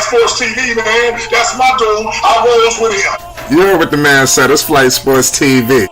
Sports TV, man. That's my dude. I rolls with him. You heard what the man said. It's Flight Sports TV.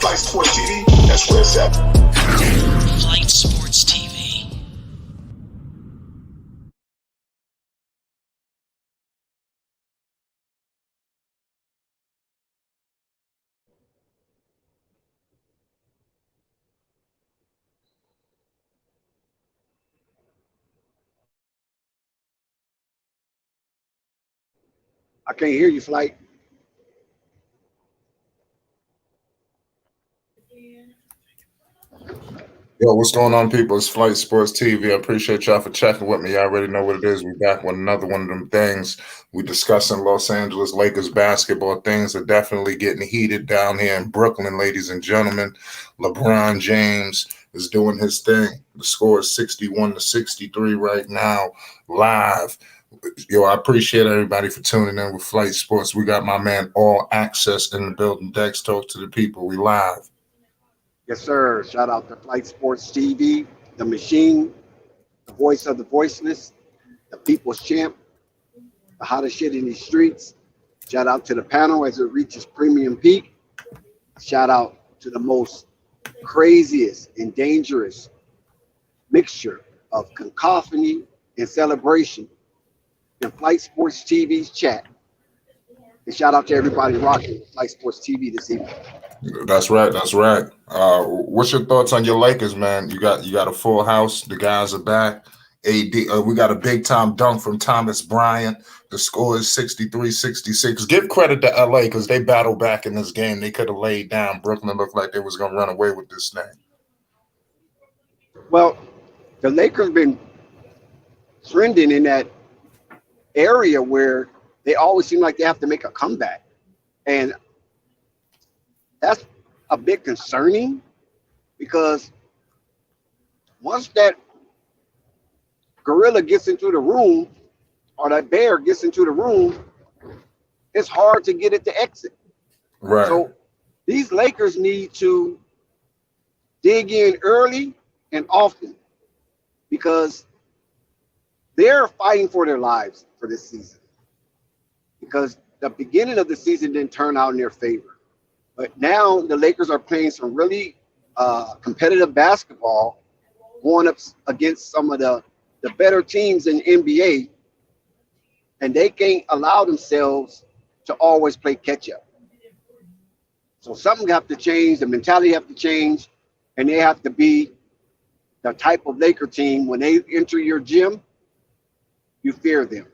Flight Sports TV, that's where it's at. Flight Sports TV. I can't hear you, Flight. Yo, what's going on, people? It's Flight Sports TV. I appreciate y'all for checking with me. Y'all already know what it is. We're back with another one of them things. We're discussing Los Angeles Lakers basketball. Things are definitely getting heated down here in Brooklyn, ladies and gentlemen. LeBron James is doing his thing. The score is 61-63 right now, live. Yo, I appreciate everybody for tuning in with Flight Sports. We got my man All Access in the building. Dex, talk to the people. We live. Yes, sir. Shout out to Flight Sports TV, the machine, the voice of the voiceless, the people's champ, the hottest shit in these streets. Shout out to the panel as it reaches premium peak. Shout out to the most craziest and dangerous mixture of cacophony and celebration in Flight Sports TV's chat. And shout out to everybody rocking Flight Sports TV this evening. That's right. That's right. What's your thoughts on your Lakers, man? You got a full house. The guys are back. AD, we got a big time dunk from Thomas Bryant. The score is 63-66. Give credit to LA because they battled back in this game. They could have laid down. Brooklyn looked like they was gonna run away with this thing. Well, the Lakers been trending in that area where they always seem like they have to make a comeback, and that's a bit concerning because once that gorilla gets into the room or that bear gets into the room, it's hard to get it to exit. Right. So these Lakers need to dig in early and often because they're fighting for their lives for this season because the beginning of the season didn't turn out in their favor. But now the Lakers are playing some really competitive basketball, going up against some of the better teams in the NBA, and they can't allow themselves to always play catch up. So something have to change, the mentality have to change, and they have to be the type of Laker team when they enter your gym, you fear them.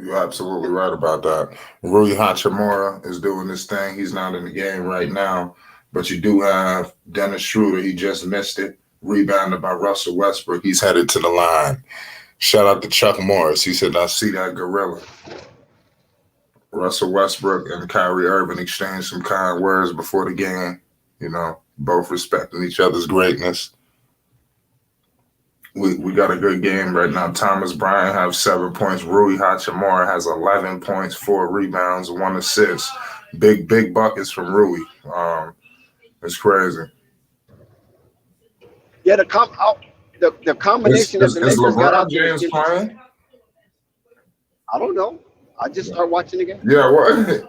You're absolutely right about that. Rui Hachimura is doing this thing. He's not in the game right now, but you do have Dennis Schroeder. He just missed it. Rebounded by Russell Westbrook. He's headed to the line. Shout out to Chuck Morris. He said, I see that gorilla. Russell Westbrook and Kyrie Irving exchanged some kind words before the game, you know, both respecting each other's greatness. We got a good game right now. Thomas Bryant has 7 points. Rui Hachimura has 11 points, 4 rebounds, 1 assist. Big buckets from Rui. It's crazy. Yeah, the combination of the Lakers got out there. Is LeBron James playing? I don't know. I just started watching the game. Yeah, what?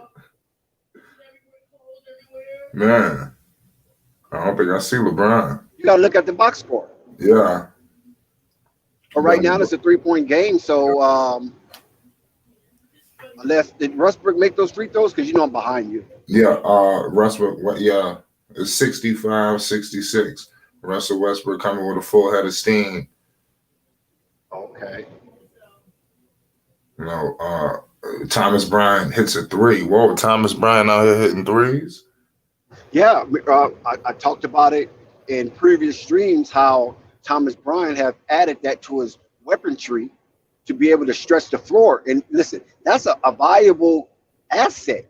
Man, I don't think I see LeBron. You got to look at the box score. Yeah. But right now it's a 3-point game, so unless did Westbrook make those free throws? Because you know I'm behind you. Yeah, Westbrook. Yeah, it's 65-66. Russell Westbrook coming with a full head of steam. Okay. You know, Thomas Bryant hits a three. Whoa, Thomas Bryant out here hitting threes? Yeah, I talked about it in previous streams how Thomas Bryant have added that to his weaponry to be able to stretch the floor. And listen, that's a valuable asset.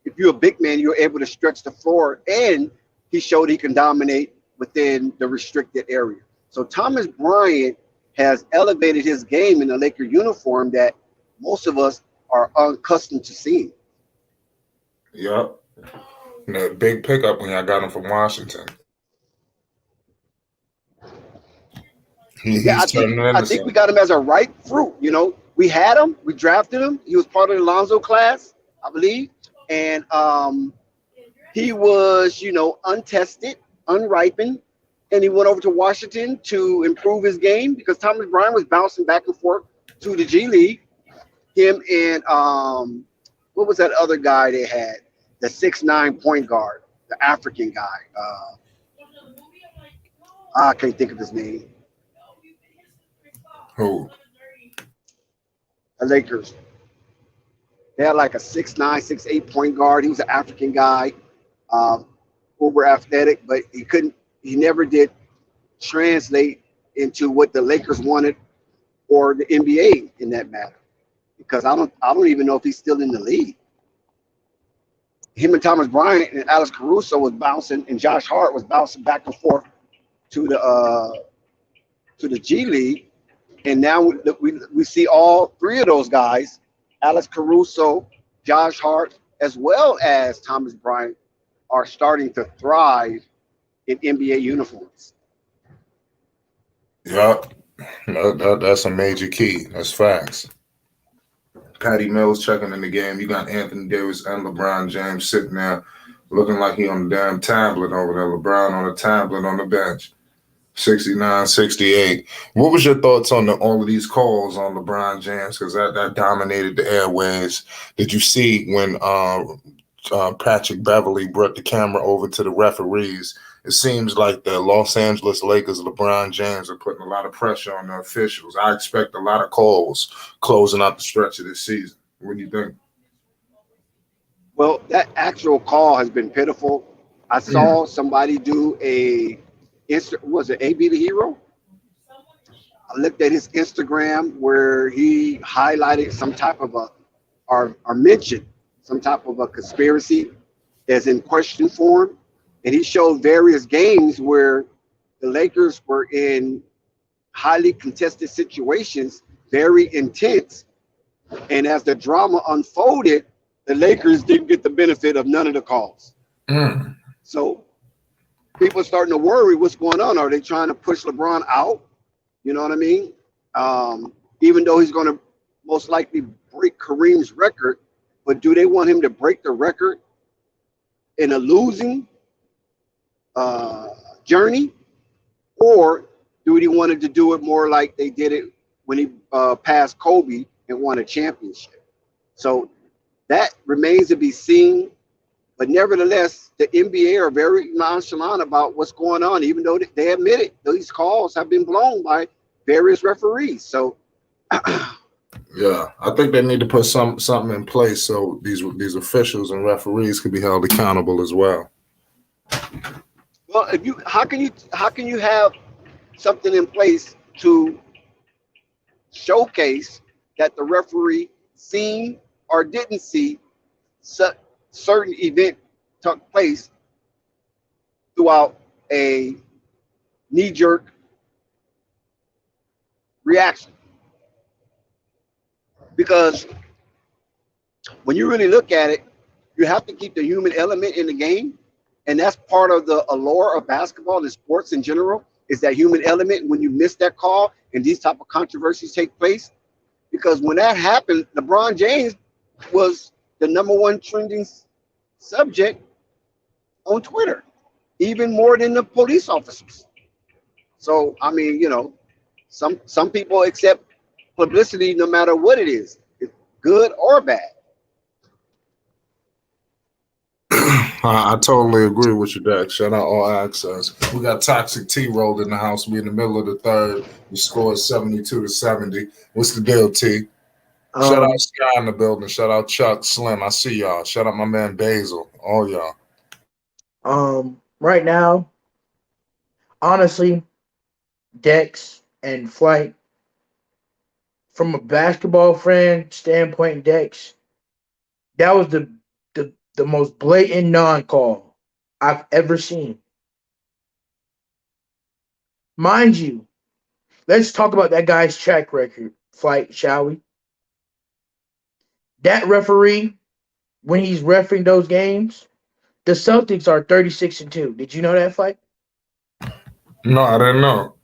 If you're a big man, you're able to stretch the floor, and he showed he can dominate within the restricted area. So Thomas Bryant has elevated his game in the Laker uniform that most of us are unaccustomed to seeing. Yep. That big pickup when I got him from Washington. Yeah, He's turning into I think we something. got him as a ripe fruit. You know, we had him, we drafted him. He was part of the Lonzo class, I believe, and he was, untested, unripened, and he went over to Washington to improve his game because Thomas Bryant was bouncing back and forth to the G League. Him and what was that other guy they had? The 6'9" point guard, the African guy. I can't think of his name. Who? The Lakers. They had like a 6'9", 6'8" point guard. He was an African guy, uber athletic, but he never did translate into what the Lakers wanted or the NBA in that matter. Because I don't even know if he's still in the league. Him and Thomas Bryant and Alex Caruso was bouncing, and Josh Hart was bouncing back and forth to the G League, and now we see all three of those guys, Alex Caruso, Josh Hart, as well as Thomas Bryant, are starting to thrive in NBA uniforms. Yep. That's a major key. That's facts. Patty Mills checking in the game. You got Anthony Davis and LeBron James sitting there looking like he on the damn tablet over there. LeBron on the tablet on the bench. 69-68. What was your thoughts on all of these calls on LeBron James? Because that dominated the airways. Did you see when Patrick Beverley brought the camera over to the referees? It seems like the Los Angeles Lakers, LeBron James, are putting a lot of pressure on the officials. I expect a lot of calls closing out the stretch of this season. What do you think? Well, that actual call has been pitiful. I saw somebody do was it AB the Hero? I looked at his Instagram where he highlighted some type of or mentioned some type of a conspiracy as in question form. And he showed various games where the Lakers were in highly contested situations, very intense. And as the drama unfolded, the Lakers didn't get the benefit of none of the calls. So people are starting to worry what's going on. Are they trying to push LeBron out? You know what I mean? Even though he's going to most likely break Kareem's record, but do they want him to break the record in a losing journey, or do he want to do it more like they did it when he passed Kobe and won a championship? So that remains to be seen. But nevertheless, the NBA are very nonchalant about what's going on, even though they admit it. These calls have been blown by various referees. So, yeah, I think they need to put something in place so these officials and referees can be held accountable as well. Well, how can you have something in place to showcase that the referee seen or didn't see certain event took place throughout a knee-jerk reaction? Because when you really look at it, you have to keep the human element in the game. And that's part of the allure of basketball and sports in general, is that human element when you miss that call and these type of controversies take place. Because when that happened, LeBron James was the #1 trending subject on Twitter, even more than the police officers. So, I mean, some people accept publicity no matter what it is, good or bad. I totally agree with you, Dak. Shout out All Access. We got Toxic T rolled in the house. We in the middle of the third. The score is 72-70. What's the deal, T? Shout out Um, Sky in the building. Shout out Chuck, Slim. I see y'all. Shout out my man Basil. All y'all. right now, honestly, Dex and Flight, from a basketball fan standpoint, Dex, that was the most blatant non-call I've ever seen. Mind you, let's talk about that guy's track record, Flight, shall we? That referee, when he's refereeing those games, the Celtics are 36-2. Did you know that, Flight? No, I didn't know.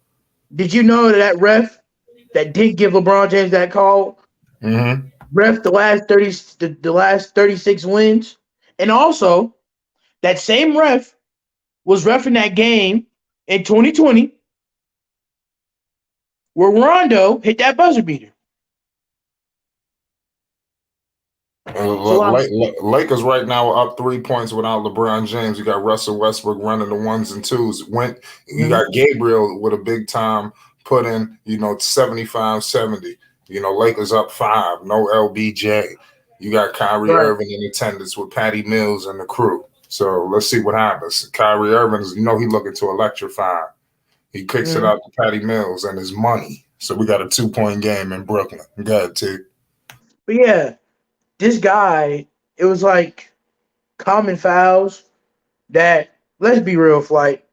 Did you know that ref that did give LeBron James that call Mm-hmm. ref the last 36 wins? And also, that same ref was refing that game in 2020 where Rondo hit that buzzer beater. So Lakers right now are up 3 points without LeBron James. You got Russell Westbrook running the ones and twos. You got Gabriel with a big time put in, 75, 70. Lakers up 5, no LBJ. You got Kyrie right. Irving in attendance with Patty Mills and the crew. So let's see what happens. Kyrie Irving is, he looking to electrify. He kicks it out to Patty Mills and his money. So we got a 2-point game in Brooklyn. Go ahead, T. But yeah, this guy, it was like common fouls that, let's be real, Flight.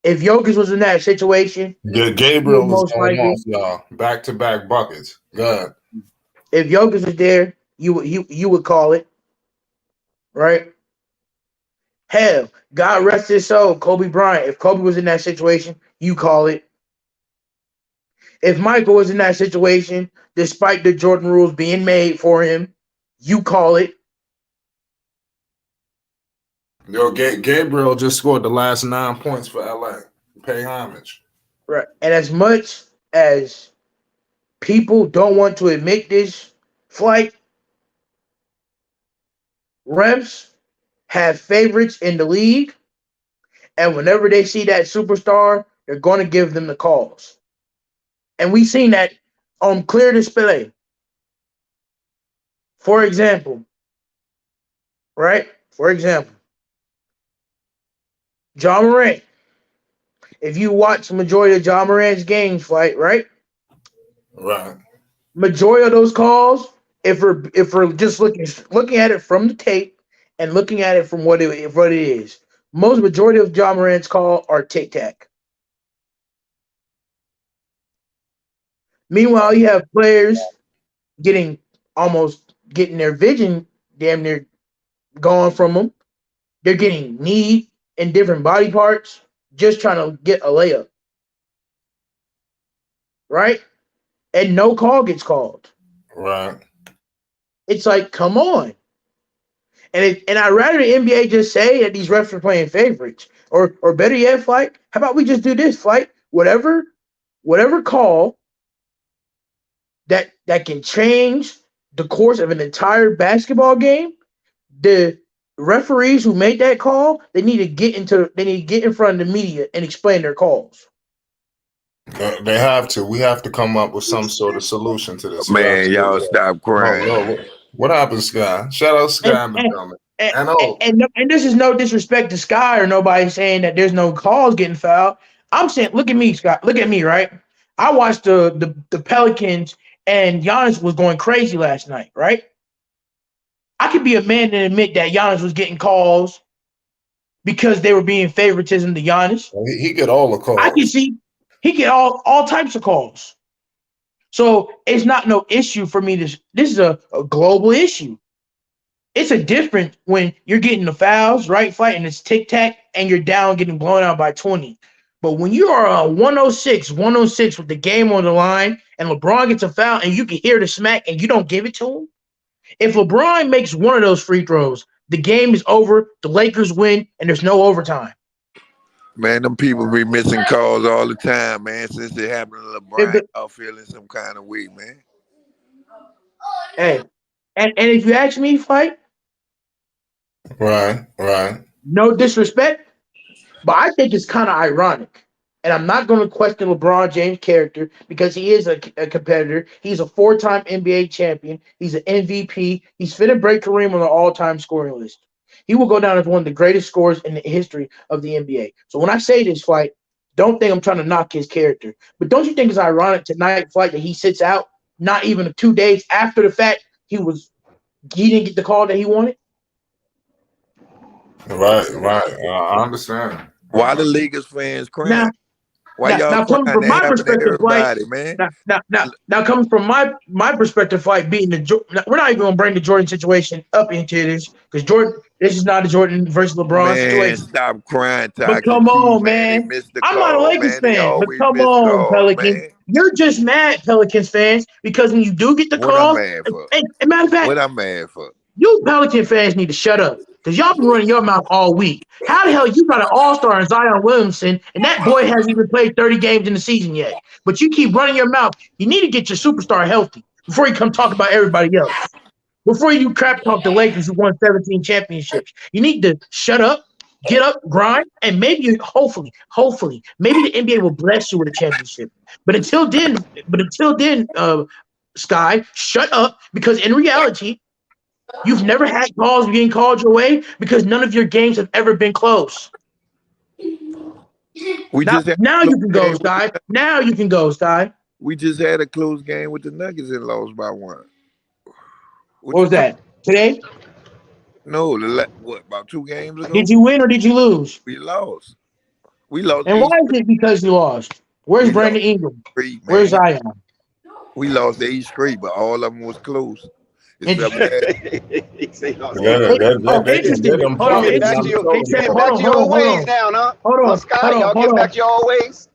If Jokic was in that situation, Yeah, he would Gabriel is most going likely. off, y'all. Back-to-back buckets. Good. If Jokic was there, you would call it, right? Hell, God rest his soul, Kobe Bryant. If Kobe was in that situation, you call it. If Michael was in that situation, despite the Jordan rules being made for him, you call it. Yo, Gabriel just scored the last 9 points for LA. Pay homage. Right. And as much as people don't want to admit this, Flight, refs have favorites in the league, and whenever they see that superstar, they're going to give them the calls. And we've seen that on clear display. For example, right? For example, John Morant. If you watch the majority of John Morant's games, Flight, right? Right. Majority of those calls, if we're just looking at it from the tape and looking at it from what it is, most majority of John Morant's call are tic tac. Meanwhile, you have players getting almost getting their vision damn near gone from them. They're getting knee in different body parts, just trying to get a layup, right? And no call gets called. Right. It's like, come on. And I'd rather the NBA just say that these refs are playing favorites. Or better yet, Flight, how about we just do this, Flight? Whatever call that can change the course of an entire basketball game, the referees who made that call, they need to get in front of the media and explain their calls. They have to. We have to come up with some sort of solution to this. We Man, y'all absolutely. stop Oh, crying, yo, man. what happened, Sky? Shout out And Sky in the and building. and, And and this is no disrespect to Sky or nobody saying that there's no calls getting fouled. I'm saying, look at me, Scott. Look at me, right? I watched the Pelicans and Giannis was going crazy last night, right? I could be a man and admit that Giannis was getting calls because they were being favoritism to Giannis. he get all the I can calls. see he get all types of calls. So it's not no issue for me. This is a global issue. It's a difference when you're getting the fouls, right, Fight, and it's tic tac, and you're down getting blown out by 20. But when you are 106 with the game on the line, and LeBron gets a foul, and you can hear the smack, and you don't give it to him, if LeBron makes one of those free throws, the game is over, the Lakers win, and there's no overtime. Man, them people be missing calls all the time, man. Since it happened to LeBron, I'm feeling some kind of way, man. Hey, and if you ask me, Fight, Right. no disrespect, but I think it's kind of ironic. And I'm not going to question LeBron James' character because he is a competitor. He's a 4-time NBA champion. He's an MVP. He's finna break Kareem on the all-time scoring list. He will go down as one of the greatest scorers in the history of the NBA. So when I say this fight, don't think I'm trying to knock his character. But don't you think it's ironic tonight fight that he sits out not even 2 days after the fact he didn't get the call that he wanted? Right. I understand. Why the Lakers fans crying? Why y'all Now coming crying? from That my happened to perspective, like everybody, man. now coming from my perspective, like being we're not even gonna bring the Jordan situation up into this because Jordan, this is not a Jordan versus LeBron Man, situation. stop crying, But Toxic come T, on, man. They man. missed the I'm not a call, Lakers man. They fan, but always come miss on, calls, Pelicans. man. You're just mad, Pelicans fans, because when you do get the What I'm call, mad for? and matter of fact, What I'm mad for? you Pelican fans need to shut up because y'all been running your mouth all week. How the hell you got an all-star in Zion Williamson and that boy hasn't even played 30 games in the season yet? But you keep running your mouth. You need to get your superstar healthy before you come talk about everybody else. Before you crap talk the Lakers who won 17 championships. You need to shut up, get up, grind, and maybe, hopefully, maybe the NBA will bless you with a championship. But until then, Sky, shut up because in reality, you've never had calls being called your way because none of your games have ever been close. Now you can go, Sky. Now you can go, Sky. We just had a close game with the Nuggets and lost by 1. What was that? Today? No, what, about 2 games ago? Did you win or did you lose? We lost. We lost. And why is it because you lost? Where's Brandon Ingram? Where's Zion? We lost 8 straight, but all of them was close. Interesting. Interesting. Hold on. Get back to your old ways now, huh? Hold on. Scott, y'all get back to your old ways.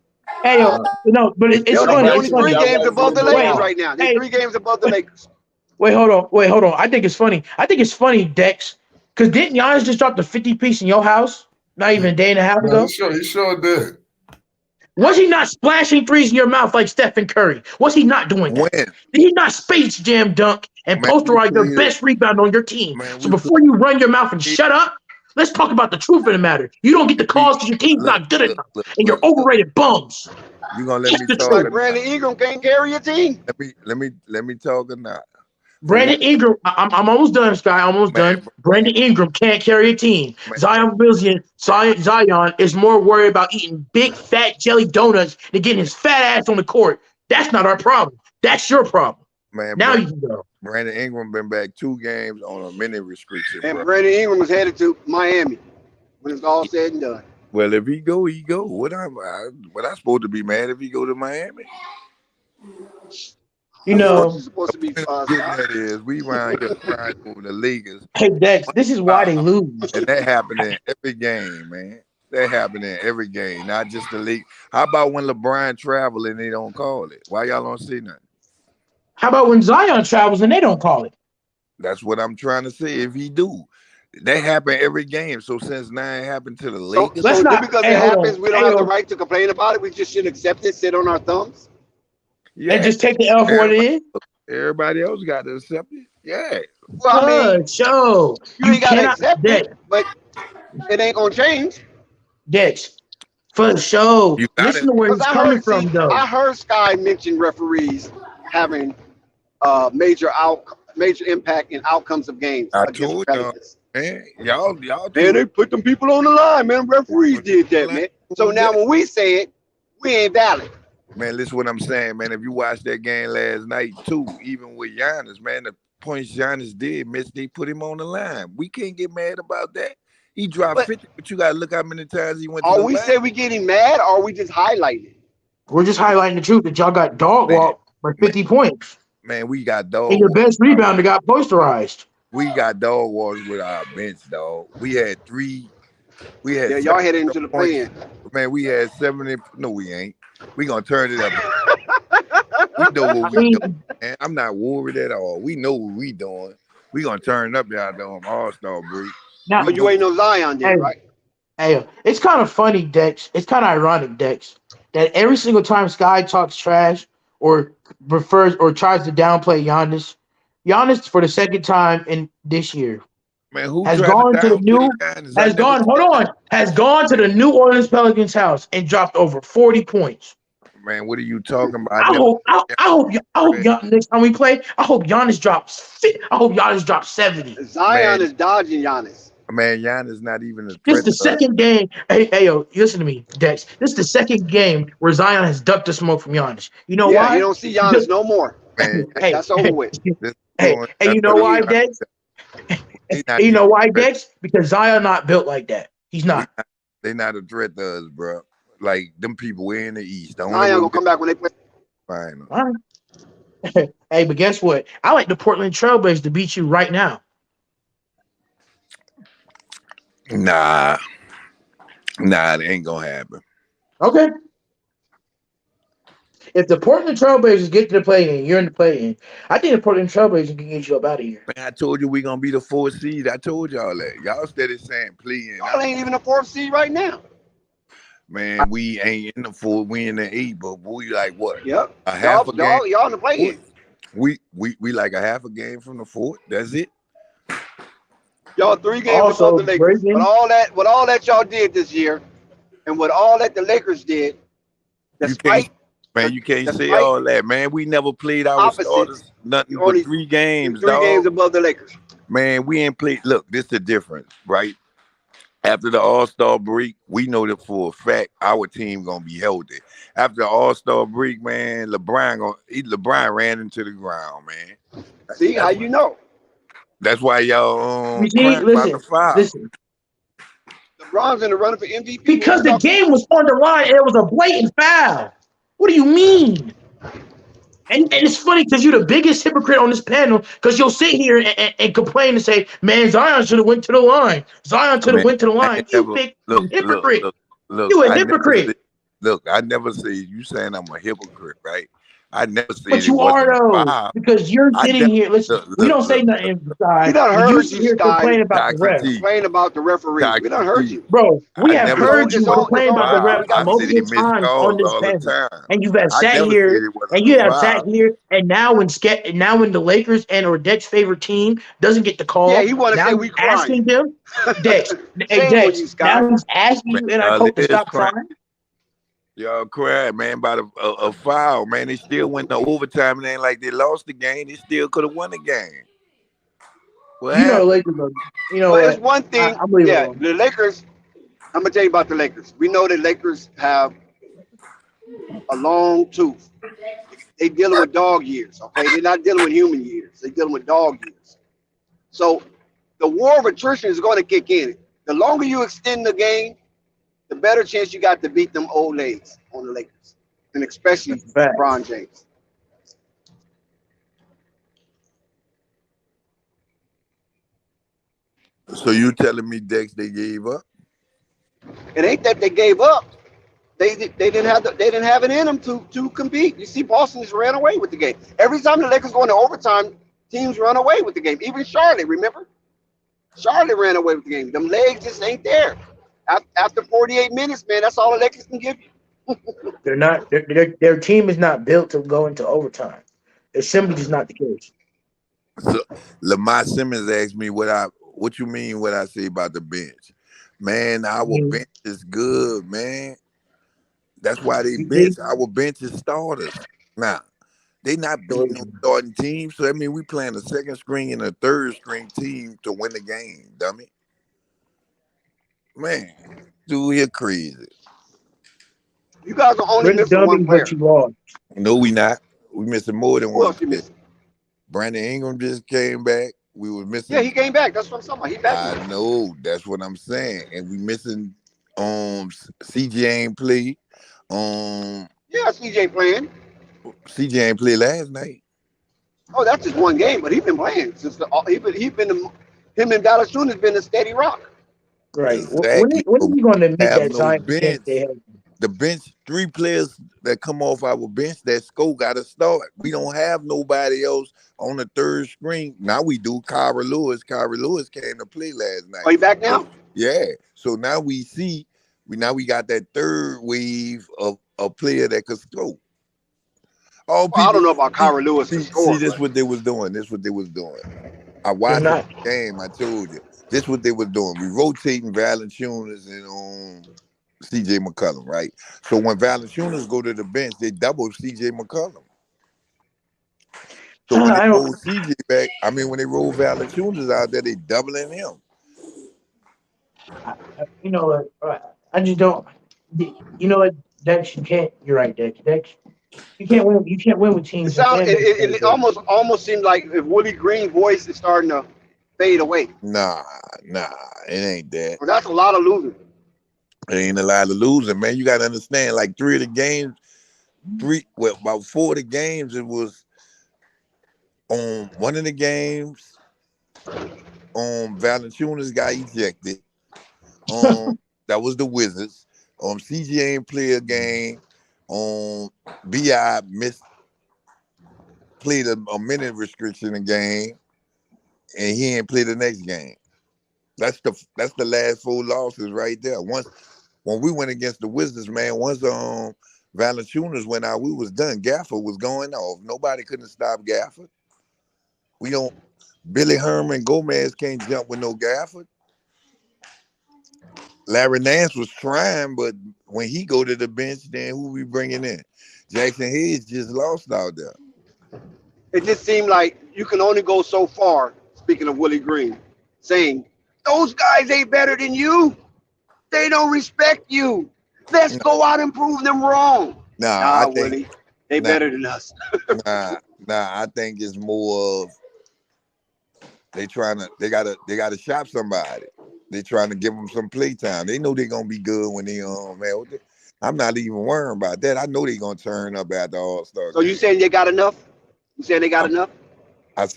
Hey, no, but it's funny. They're only 3 games above the Lakers right now. They're 3 games above the Lakers. Wait, hold on. I think it's funny, Dex, because didn't Giannis just drop the 50 piece in your house not even a day and a half ago? He sure did. Was he not splashing threes in your mouth like Stephen Curry? Was he not doing that? Did he not Space Jam dunk and posterize your best rebound on your team? So before you run your mouth and shut up, let's talk about the truth of the matter. You don't get the calls because your team's not good enough, and you're overrated bums. You gonna let me talk? Like Brandon Ingram can't carry your team. Let me talk or not. Brandon Ingram, I'm almost done, Sky. Almost done. Brandon Ingram can't carry a team. Zion is more worried about eating big fat jelly donuts than getting his fat ass on the court. That's not our problem. That's your problem. Man, now you can go. Brandon Ingram been back 2 games on a minute restriction. And Brandon Ingram was headed to Miami when it's all said and done. Well, if he go, he go. What I supposed to be mad if he go to Miami? You know, supposed to be that is we round here crying over the Lakers. Hey Dex, this is why they lose. And that happened in every game, man. That happened in every game, not just the league. How about when LeBron travel and they don't call it? Why y'all don't see nothing? How about when Zion travels and they don't call it? That's what I'm trying to say. If he do, that happen every game. So since now it happened to the Lakers, because it happens, we don't have the right to complain about it. We just should accept it, sit on our thumbs. Yeah, and just take the L for what it is. Everybody else got to accept it. Yeah. Well, I mean, you ain't gotta accept it, but it ain't gonna change. Dex, for sure. Listen to where he's coming from, though. I heard Sky mention referees having major impact in outcomes of games. I told y'all, man. Y'all. Man, they put them people on the line, man. Referees did that, man. So now when we say it, we ain't valid. Man, listen what I'm saying, man. If you watched that game last night, too, even with Giannis, man, the points Giannis did miss, they put him on the line. We can't get mad about that. He dropped 50, but you got to look how many times he went to the line. Are we say we getting mad, or are we just highlighting? We're just highlighting the truth that y'all got dog walked by 50 points. Man, we got dog. And your best rebounder got posterized. We got dog walks with our bench, dog. We had 3. We had y'all headed into the plan. Man, we had 70. No, we ain't. We gonna turn it up. We know what we doing, man. I'm not worried at all. We know what we doing. We gonna turn it up down there on All-Star break. Now, but you ain't no Zion then, right? Hey, it's kind of funny, Dex. It's kind of ironic, Dex, that every single time Sky talks trash or refers or tries to downplay Giannis for the second time in this year, Man, who has dropping gone to the down for new the Giants? has gone. Hold on, has gone to the New Orleans Pelicans house and dropped over 40 points. Man, what are you talking about? I hope next time we play, I hope Giannis drops. I hope Giannis drops 70. Zion is dodging Giannis. Man, Giannis not even a This is threat the to us. second game. Hey, yo, listen to me, Dex. This is the second game where Zion has ducked the smoke from Giannis. You know Yeah, why? you don't see Giannis no more. Man, That's over with. Hey, you know why, Dex? You know why, Dex? Because Zion not built like that. He's not. They not a threat to us, bro. Like them people way in the East. The only Zion way gonna come back when they play. final. All right. Hey, but guess what? I like the Portland Trailblazers to beat you right now. Nah, it ain't gonna happen. Okay. If the Portland Trailblazers get to the play-in, you're in the play-in. I think the Portland Trailblazers can get you up out of here. Man, I told you we gonna be the 4th seed. I told y'all that. Y'all steady saying play-in. Y'all ain't even a 4th seed right now. Man, we ain't in the 4th. We in the 8th, but we like what? Yep. A half a game. Y'all in the play-in. We like a half a game from the 4th. That's it. Y'all 3 games Also, above the Lakers. Brayden, What all that y'all did this year, and what all that the Lakers did, despite you can't say all that, man. We never played our starters nothing but 3 games. 3 games above the Lakers. Man, we ain't played. Look, this is the difference, right? After the All-Star break, we know that for a fact our team gonna be healthy. After the All-Star break, man, LeBron ran into the ground, man. See how you know? That's why y'all listen. LeBron's in the running for MVP because the game was on the line and it was a blatant foul. What do you mean? And it's funny because you're the biggest hypocrite on this panel because you'll sit here and complain and say, man, Zion should have went to the line. Zion should have went to the line. You big hypocrite. You a hypocrite. I never say you saying I'm a hypocrite, right? I never said but you are though, because you're sitting here. Listen, we don't say nothing inside. We done heard you, Sky. Complain about the ref. Complain about the referee. We done heard you, bro. We have heard you complain about the ref multiple times on this panel, and you have sat here, and now when the Lakers and or Dex favorite team doesn't get the call, he want to say we crying. Asking them, Dex, Dex, now he's asking you, and I hope to stop crying. Y'all cried, man, about a foul, man. They still went to overtime. It ain't like they lost the game. They still could have won the game. Well, the Lakers are, but it's one thing. The Lakers, I'm going to tell you about the Lakers. We know the Lakers have a long tooth. They dealing with dog years, okay? They're not dealing with human years. They're dealing with dog years. So the war of attrition is going to kick in. The longer you extend the game, the better chance you got to beat them old legs on the Lakers, and especially LeBron James. So you telling me, Dex, they gave up? It ain't that they gave up. They didn't have it in them to compete. You see, Boston just ran away with the game. Every time the Lakers go into overtime, teams run away with the game. Even Charlotte, remember? Charlotte ran away with the game. Them legs just ain't there. After 48 minutes, man, that's all the Lakers can give you. They're not. Their team is not built to go into overtime. It's simply just not the case. So Lamar Simmons asked me what you mean what I say about the bench. Man, our bench is good, man. That's why they bench. Our bench is starters. Now, they not beating no starting team, so that means we playing a second string and a third string team to win the game, dummy. Man, dude, you're crazy. You guys are only missing one player. No, we not. We missing more than one. Missing? Brandon Ingram just came back. We were missing. Yeah, he came back. That's what I'm talking about. He back. I know. That's what I'm saying. And we missing CJ ain't play. Yeah, CJ playing. CJ ain't play last night. Oh, that's just one game, but he been playing since him and Dallas Jr. has been a steady rock. Right. Exactly. When are you going to admit that Zion bench? The bench, 3 players that come off our bench that score got to start. We don't have nobody else on the third string. Now we do. Kyrie Lewis came to play last night. Are you back now? Yeah. So now we got that third wave of a player that could score. I don't know about Kyrie Lewis. See, this what they was doing. I watched the game. I told you. This what they were doing. We rotating Valanciunas and CJ McCollum, right? So when Valanciunas go to the bench, they double CJ McCollum. So when they I roll don't. CJ back, when they roll Valanciunas out there, they doubling him. You know what? I just don't. You know what, Dex? You can't. You're right, Dex. Dex, you can't win. You can't win with It teams and sound fan it, bases it, like it that. almost seemed like if Willie Green's voice is starting to fade away. Nah, it ain't that. Well, that's a lot of losing. It ain't a lot of losing, man. You got to understand, like about 4 of the games, it was on one of the games, Valanciunas got ejected. That was the Wizards. CJ ain't play a game. BI played a minute restriction a game, and he ain't play the next game. That's the last 4 losses right there. When we went against the Wizards, man, once Valanciunas went out, we was done. Gafford was going off. Nobody couldn't stop Gafford. Billy Herman Gomez can't jump with no Gafford. Larry Nance was trying, but when he go to the bench, then who we bringing in? Jackson Hayes just lost out there. It just seemed like you can only go so far. Speaking of Willie Green, saying those guys ain't better than you. They don't respect you. Let's go out and prove them wrong. I think Willie, they better than us. I think it's more of they gotta shop somebody. They trying to give them some play time. They know they're gonna be good when they I'm not even worrying about that. I know they're gonna turn up at the All-Star. So you saying they got enough? You saying they got enough? I'm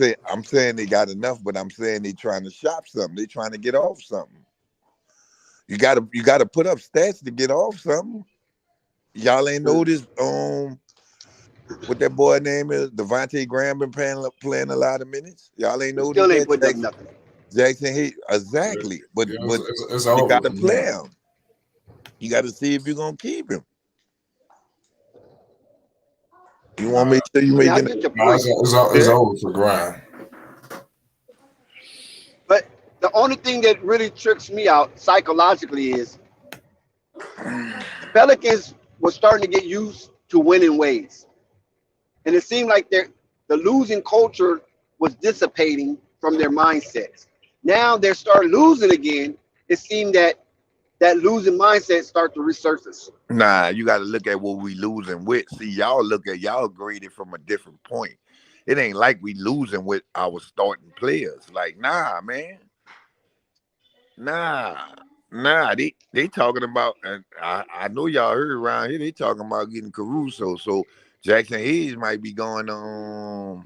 saying they got enough, but I'm saying they trying to shop something. They trying to get off something. You gotta put up stats to get off something. Y'all ain't noticed what that boy name is? Devontae Graham been playing a lot of minutes. Y'all ain't noticed Still ain't that? putting up nothing. Jackson Hayes, exactly. But It's you over. gotta play him. You gotta see if you're gonna keep him. You want to make sure you I making get your No, point. it's over for Grind. But the only thing that really tricks me out psychologically is the Pelicans were starting to get used to winning ways. And it seemed like the losing culture was dissipating from their mindsets. Now they're starting losing again. It seemed that losing mindset start to resurface. Nah, you got to look at what we losing with. See, y'all graded from a different point. It ain't like we losing with our starting players. Like, nah, man. Nah. They talking about, and I know y'all heard around here, they talking about getting Caruso. So Jackson Hayes might be going to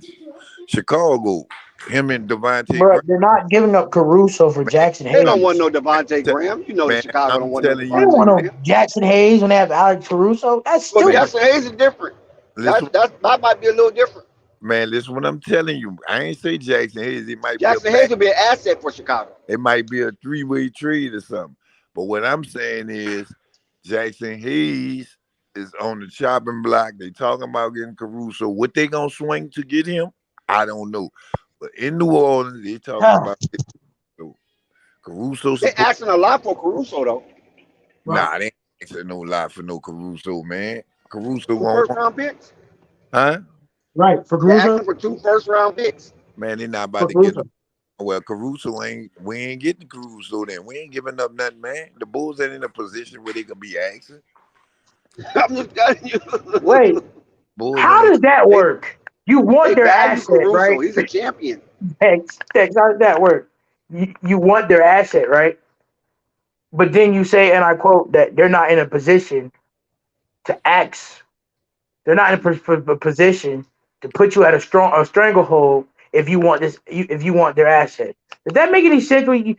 Chicago. Him and Devontae But Graham. they're not giving up Caruso for Jackson They don't want Hayes. no Devontae Graham. You know that Man, Chicago I'm don't want no telling They don't you, Devontae want no Graham. Jackson Hayes when they have Alex Caruso. That's Well, man, stupid. Jackson Hayes is different. listen, That might be a little different. man, listen what I'm telling you. I ain't say Jackson Hayes. It might be a Jackson Hayes will be an asset for Chicago. It might be a 3-way trade or something. But what I'm saying is Jackson Hayes is on the chopping block. They talking about getting Caruso. What they gonna swing to get him? I don't know. But in New Orleans, they talking about Caruso. They asking a lot for Caruso though. Nah, they ain't asking no lot for no Caruso, man. Caruso 2 won't first want, round picks. huh? Right, for They're asking Caruso. for 2 first round picks. Man, they not For about to get Caruso. no. Well, we ain't getting Caruso then. We ain't giving up nothing, man. The Bulls ain't in a position where they can be asking. I'm just telling you. Wait, Bulls how ain't. does that work? You They want their value asset, Caruso. right? He's a champion. Tex, how does that work? You want their asset, right? But then you say, and I quote, that they're not in a position to ask. They're not in a position to put you at a stranglehold if you want if you want their asset. Does that make any sense? You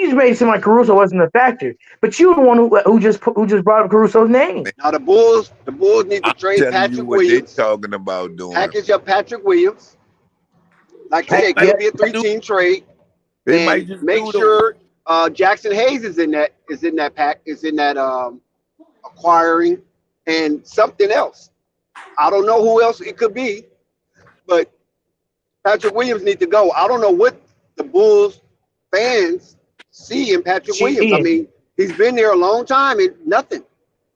just made it seem like Caruso wasn't a factor, but you the one who just brought up Caruso's name. Now the Bulls need to I'm trade telling you Patrick what they Williams. talking about doing. Package up Patrick Williams. Like you They said, might could be a just do. 3-team trade. They And might just make do though. sure Jackson Hayes is in that acquiring and something else. I don't know who else it could be, but Patrick Williams needs to go. I don't know what the Bulls fans see in Patrick Williams. I Shit. mean, he's been there a long time and nothing.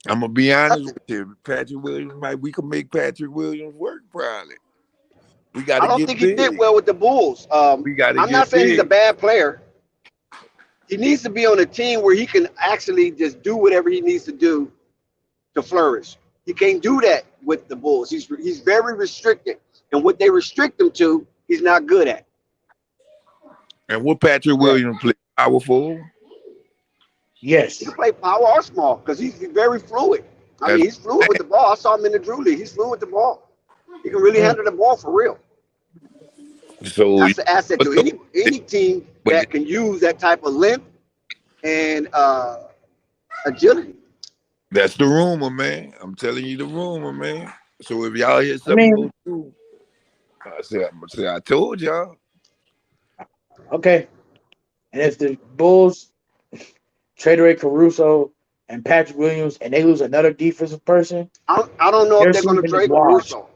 I'm gonna be honest Nothing. with you. Patrick Williams, we can make Patrick Williams work probably. We I gotta don't get think he fit big. well with the Bulls. We gotta I'm not get saying he's a big. bad player. He needs to be on a team where he can actually just do whatever he needs to do to flourish. He can't do that with the Bulls. He's very restricted, and what they restrict him to, he's not good at. And what Patrick Williams play? Power forward? Yes. He can play power or small because he's very fluid. I mean, he's fluid with the ball. I saw him in the Drew League. He's fluid with the ball. He can really handle the ball for real. So That's an asset to any team that can use that type of length and agility. that's the rumor, man. I'm telling you the rumor, man. So if y'all hear I something mean, go through, I told y'all. okay. And if the Bulls trade away Caruso and Patrick Williams and they lose another defensive person, I don't know if they're going to season is trade washed. Caruso.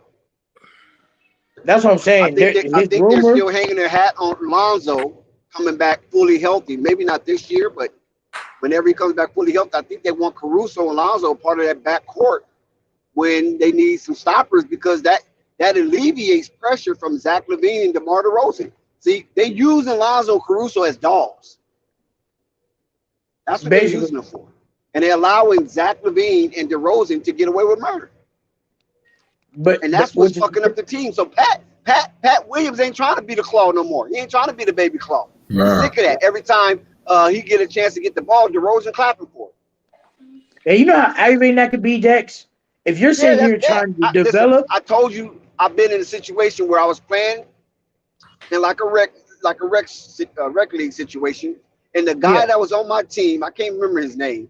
That's what I'm I saying. think His they're rumor, still hanging their hat on Lonzo coming back fully healthy. Maybe not this year, but whenever he comes back fully healthy, I think they want Caruso and Lonzo part of that backcourt when they need some stoppers because that alleviates pressure from Zach LaVine and DeMar DeRozan. See, they using Lonzo and Caruso as dogs. That's what they're using them for. And they're allowing Zach LaVine and DeRozan to get away with murder. And that's what's fucking up the team. So Pat Williams ain't trying to be the claw no more. He ain't trying to be the baby claw. He's sick of that. Every time he get a chance to get the ball, DeRozan clapping for it. And you know how aggravating that could be, Dex? If you're sitting here trying to develop. Listen, I told you I've been in a situation where I was playing in like a rec league situation, and the guy that was on my team, I can't remember his name.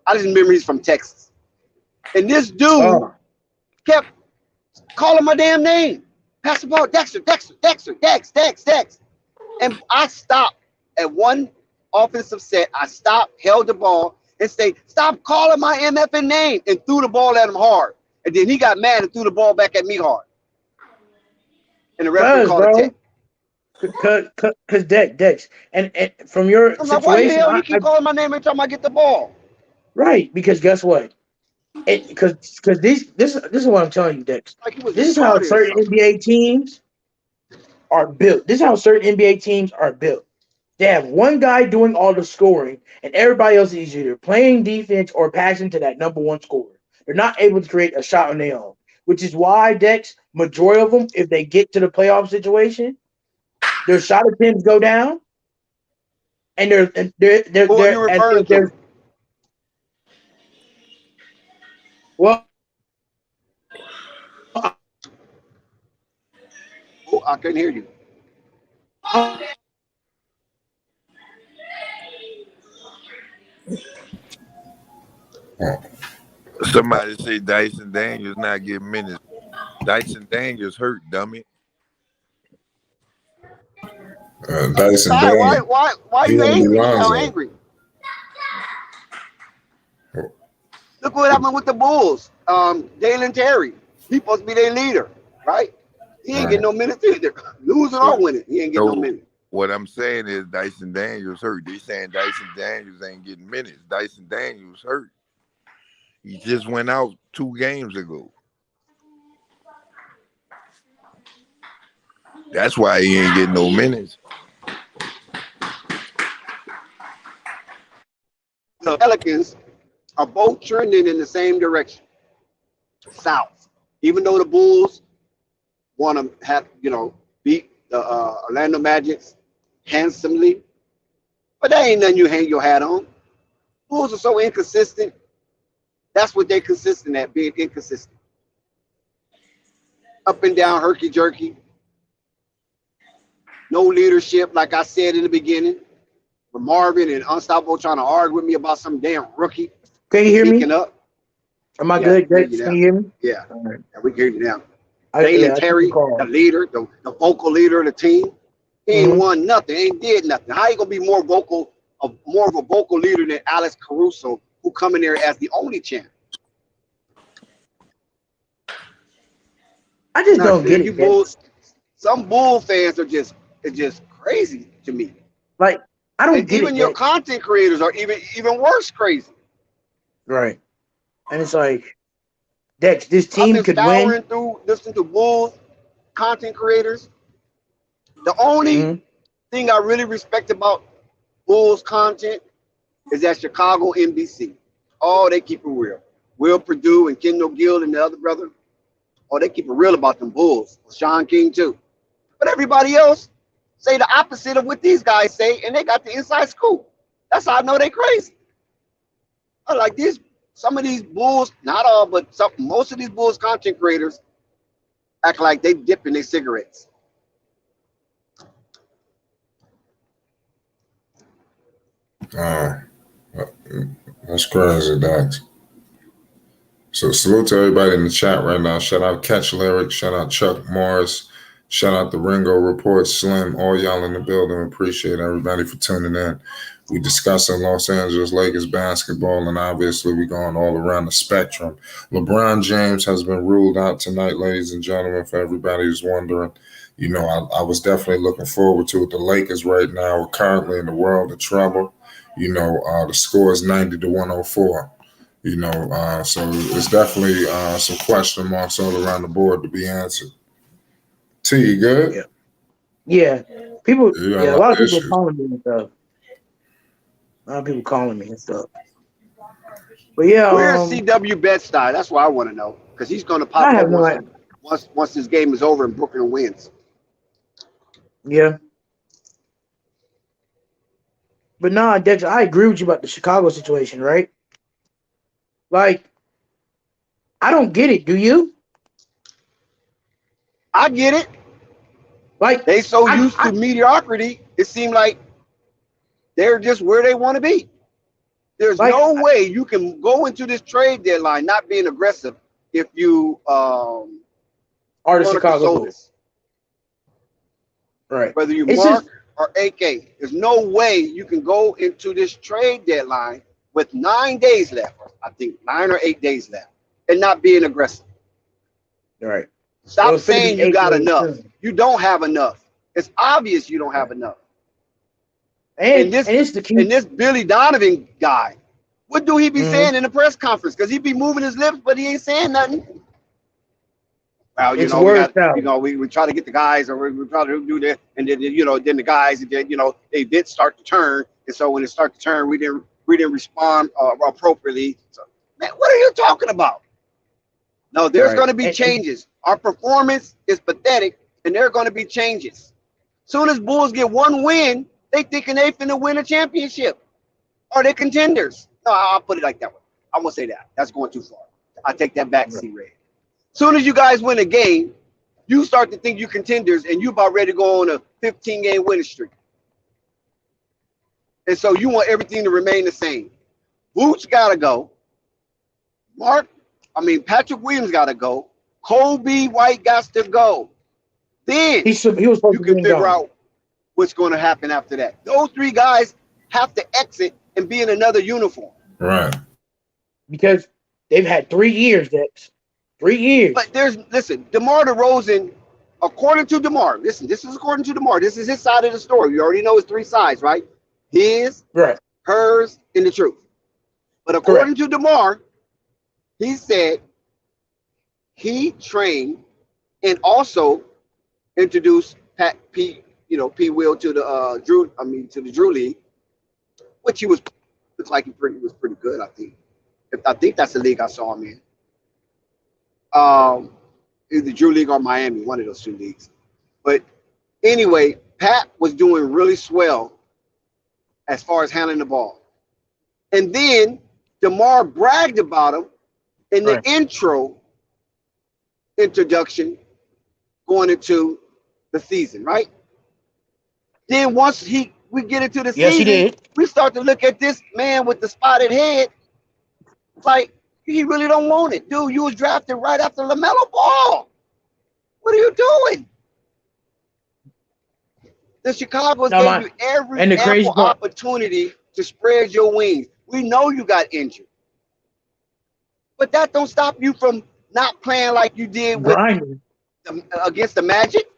I just remember he's from Texas. And this dude kept calling my damn name. Pass the ball, Dexter. And I stopped at one offensive set. I stopped, held the ball, and say, stop calling my MFN name, and threw the ball at him hard. And then he got mad and threw the ball back at me hard. And the referee called a tech. Because Dex, and from your I'm situation, like, why the hell you keep calling my name every time I get the ball? Right, because guess what? Because this is what I'm telling you, Dex. Like this is how certain NBA teams are built. This is how certain NBA teams are built. They have one guy doing all the scoring, and everybody else is either playing defense or passing to that number one scorer. They're not able to create a shot on their own, which is why, Dex, majority of them, if they get to the playoff situation, their shot attempts go down, and they're Who are you referring to? Well, Oh, I couldn't hear you. Somebody say Dyson Daniels not getting minutes. Dyson Daniels hurt, dummy. Dyson Daniels. Why are you angry? You sound angry. Look what happened with the Bulls. Dalen Terry. He's supposed to be their leader, right? He ain't getting no minutes either. Losing or winning, he ain't getting no minutes. What I'm saying is Dyson Daniels hurt. They saying Dyson Daniels ain't getting minutes. Dyson Daniels hurt. He just went out 2 games ago. That's why he ain't getting no minutes. The Pelicans are both trending in the same direction, south. Even though the Bulls want to have, beat the Orlando Magic handsomely, but that ain't nothing you hang your hat on. Bulls are so inconsistent. That's what they're consistent at, being inconsistent. Up and down, herky-jerky. No leadership, like I said in the beginning. With Marvin and Unstoppable trying to argue with me about some damn rookie. Can you hear me? Up. Am I good? Can you hear me? Yeah. All right. We can hear you now. Dalen Terry, the leader, the vocal leader of the team, he ain't won nothing, ain't did nothing. How you gonna be more of a vocal leader than Alex Caruso, who come in there as the only champ? I just don't get it. Some Bull fans are just crazy to me. Like I don't And get even it. your content creators are even worse crazy. Right. And it's like, Dex, this I've team been could win. scouring through listening to Bulls content creators. The only Mhm. thing I really respect about Bulls content is that Chicago NBC. Oh, they keep it real. Will Purdue and Kendall Gill and the other brother. Oh, they keep it real about them Bulls. Sean King too. But everybody else say the opposite of what these guys say, and they got the inside scoop. That's how I know they crazy. I like these. Some of these Bulls, not all, but most of these Bulls content creators act like they dip in their cigarettes. That's crazy, Dax. So salute to everybody in the chat right now. Shout out Catch Lyric. Shout out Chuck Morris. Shout out the Ringo Report, Slim. All y'all in the building. Appreciate everybody for tuning in. We discussing Los Angeles Lakers basketball, and obviously we're going all around the spectrum. LeBron James has been ruled out tonight, ladies and gentlemen, for everybody who's wondering. You know, I was definitely looking forward to it. The Lakers right now are currently in the world of trouble. You know, the score is 90-104. You know, so it's definitely some question marks all around the board to be answered. T, you good? Yeah. Yeah. People, You got yeah, a a lot lot of of people issues. calling me and stuff. A lot of people calling me and stuff. But yeah, Where's CW Bed-Stuy? That's what I want to know, because he's going to I pop up have no idea. once this game is over and Brooklyn wins. Yeah. But nah, Dex, I agree with you about the Chicago situation, right? Like, I don't get it. Do you? I get it. Like, They so I, used I to mediocrity, it seemed like they're just where they want to be. There's like no way you can go into this trade deadline not being aggressive if you are the Monica Chicago Bulls. Solis, Right. whether you It's Mark just or AK. There's no way you can go into this trade deadline with 9 days left. I think 9 or 8 days left, and not being aggressive. right. Well, Stop it's finna saying be you 8 got days enough. soon. You don't have enough. It's obvious you don't have Right. enough. And And this it's the key. and this Billy Donovan guy, what do he be Mhm. saying in the press conference? Because he be moving his lips, but he ain't saying nothing. Well, It's we word got, salad. we try to get the guys, or we try to do this, and then then the guys, they did start to turn, and so when it started to turn, we didn't respond appropriately. So, man, what are you talking about? No, there's Right. going to be changes. Our performance is pathetic, and there are going to be changes. Soon as Bulls get one win, they thinking they finna win a championship. Are they contenders? No, I'll put it like that way. I won't say that. That's going too far. I take that back, Right. C-Ray. Soon as you guys win a game, you start to think you're contenders, and you about ready to go on a 15-game winning streak. And so you want everything to remain the same. Boots got to go. Patrick Williams got to go. Kobe White got to go. Then He was supposed you to can be figure gone. out what's going to happen after that. Those three guys have to exit and be in another uniform. Right. Because they've had 3 years, Dex. 3 years. But DeMar DeRozan, according to DeMar, this is according to DeMar. This is his side of the story. You already know it's three sides, right? His, Right. hers, and the truth. But according to DeMar, he said he trained and also introduced P Will to the Drew League, which looks like he was pretty good, I think. I think that's the league I saw him in. Either Drew League or Miami, one of those two leagues. But anyway, Pat was doing really swell as far as handling the ball. And then DeMar bragged about him in the introduction going into the season, right? Then once we get into the Yes, he season, did. we start to look at this man with the spotted head like he really don't want it. Dude, you was drafted right after LaMelo Ball. What are you doing? The Chicago's gave you every and the crazy ample part, opportunity to spread your wings. We know you got injured. But that don't stop you from not playing like you did with grinding. against the Magic.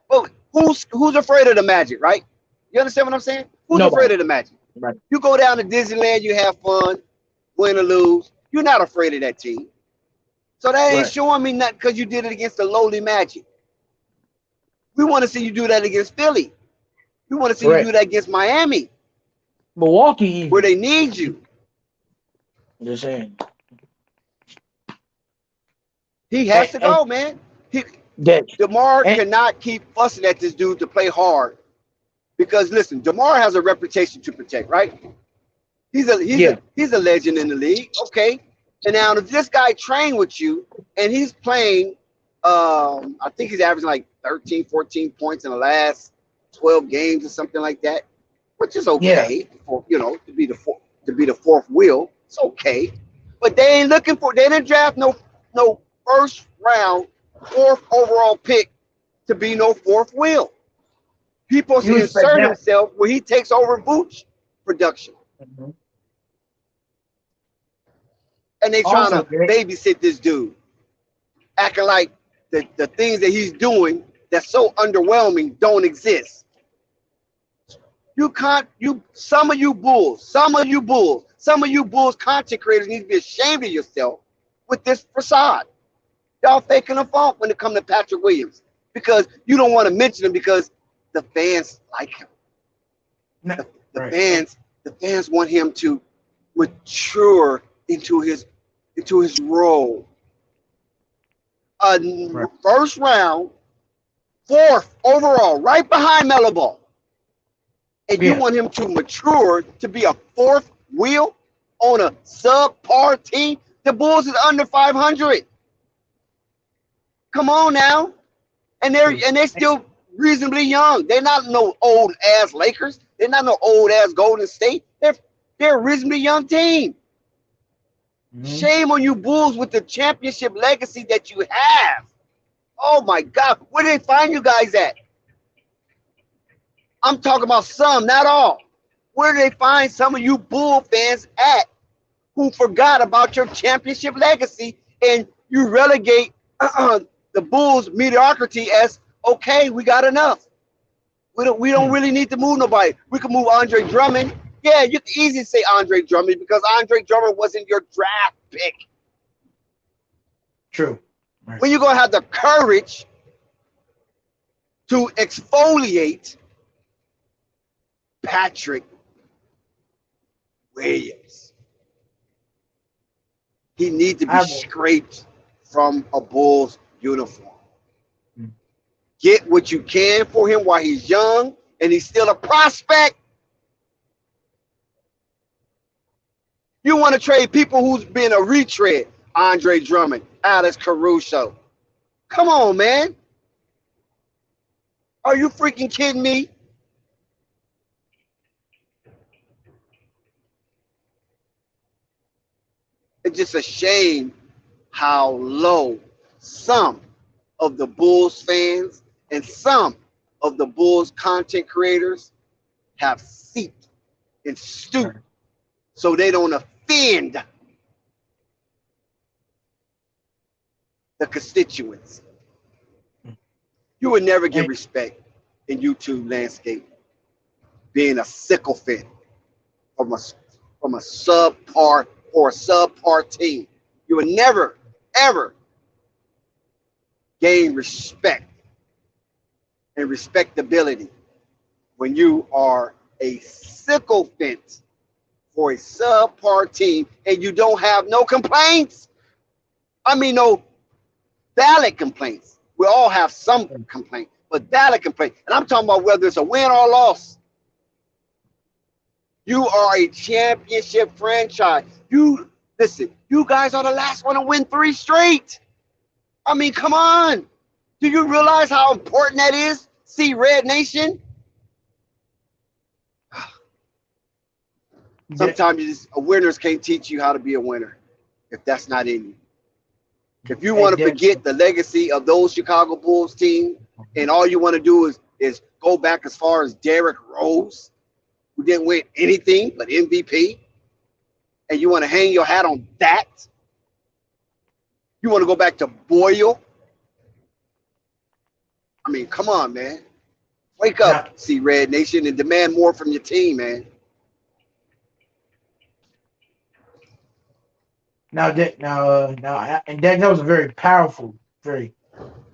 Well, who's afraid of the Magic, right? You understand what I'm saying? Who's afraid of the Magic? Right. You go down to Disneyland, you have fun, win or lose. You're not afraid of that team. So that ain't Right. showing me nothing because you did it against the lowly Magic. We want to see you do that against Philly. We want to see you do that against Miami, Milwaukee, even. where they need you. Just saying. He has to go, man. DeMar cannot keep fussing at this dude to play hard. Because listen, DeMar has a reputation to protect, right? He's a legend in the league. Okay. And now if this guy trained with you and he's playing, I think he's averaging like 13, 14 points in the last 12 games or something like that, which is okay for, to be the fourth wheel. It's okay. But they didn't draft no first round, fourth overall pick to be no fourth wheel. He's supposed to insert himself where he takes over Vooch production. Mm-hmm. And they trying to babysit this dude, acting like the things that he's doing that's so underwhelming don't exist. Some of you bulls content creators need to be ashamed of yourself with this facade. Y'all faking the funk when it comes to Patrick Williams because you don't want to mention him because the fans like him. The fans want him to mature into his role. First round, fourth overall, right behind Melo Ball. And you want him to mature to be a fourth wheel on a subpar team? The Bulls is under 500. Come on now. And they're still reasonably young. They're not no old ass Lakers. They're not no old ass Golden State. They're a reasonably young team. Mm-hmm. Shame on you Bulls with the championship legacy that you have. Oh my God. Where did they find you guys at? I'm talking about some, not all. Where do they find some of you Bull fans at who forgot about your championship legacy and you relegate the Bulls' mediocrity as, okay, we got enough. We don't really need to move nobody. We can move Andre Drummond. Yeah, you can easily say Andre Drummond because Andre Drummond wasn't your draft pick. True. Right. When you're going to have the courage to exfoliate Patrick Williams. He needs to be scraped from a Bulls uniform. Get what you can for him while he's young and he's still a prospect. You want to trade people who's been a retread. Andre Drummond, Alex Caruso. Come on, man. Are you freaking kidding me? It's just a shame how low some of the Bulls fans and some of the Bulls content creators have seeped and stooped so they don't offend the constituents. You would never get respect in YouTube landscape being a sycophant from a subpar or a subpar team. You would never, ever gain respect and respectability when you are a sycophant for a subpar team and you don't have no complaints. I mean, no valid complaints. We all have some complaints, but valid complaints. And I'm talking about whether it's a win or a loss. You are a championship franchise. Listen, you guys are the last one to win 3 straight. I mean, come on. Do you realize how important that is? See, Red Nation? Sometimes winners can't teach you how to be a winner if that's not in you. If you want to forget the legacy of those Chicago Bulls team and all you want to do is go back as far as Derrick Rose, who didn't win anything but MVP, and you want to hang your hat on that, you want to go back to Boyle. I mean, come on, man. Wake up, see Red Nation, and demand more from your team, man. And that was a very powerful, very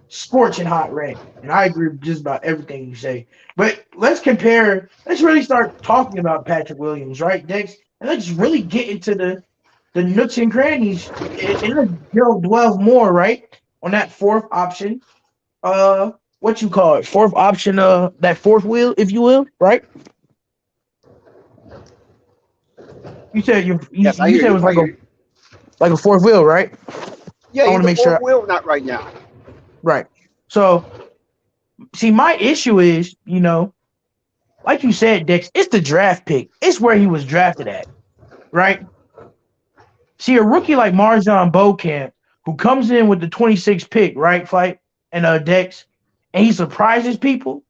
scorching hot rant, and I agree with just about everything you say. But let's compare. Let's really start talking about Patrick Williams, right, Dex? And let's really get into the nooks and crannies, and let's dwell more, right, on that fourth option. What you call it? Fourth option. That fourth wheel, if you will, right? You said Yes, I you hear said it you. was I hear you. like a fourth wheel, right? Yeah, I he's want to the make fourth sure. wheel, not right now. Right. So, see, my issue is, like you said, Dex, it's the draft pick. It's where he was drafted at, right? See, a rookie like Marjon Beauchamp, who comes in with the 26th pick, right, Flight and Dex, and he surprises people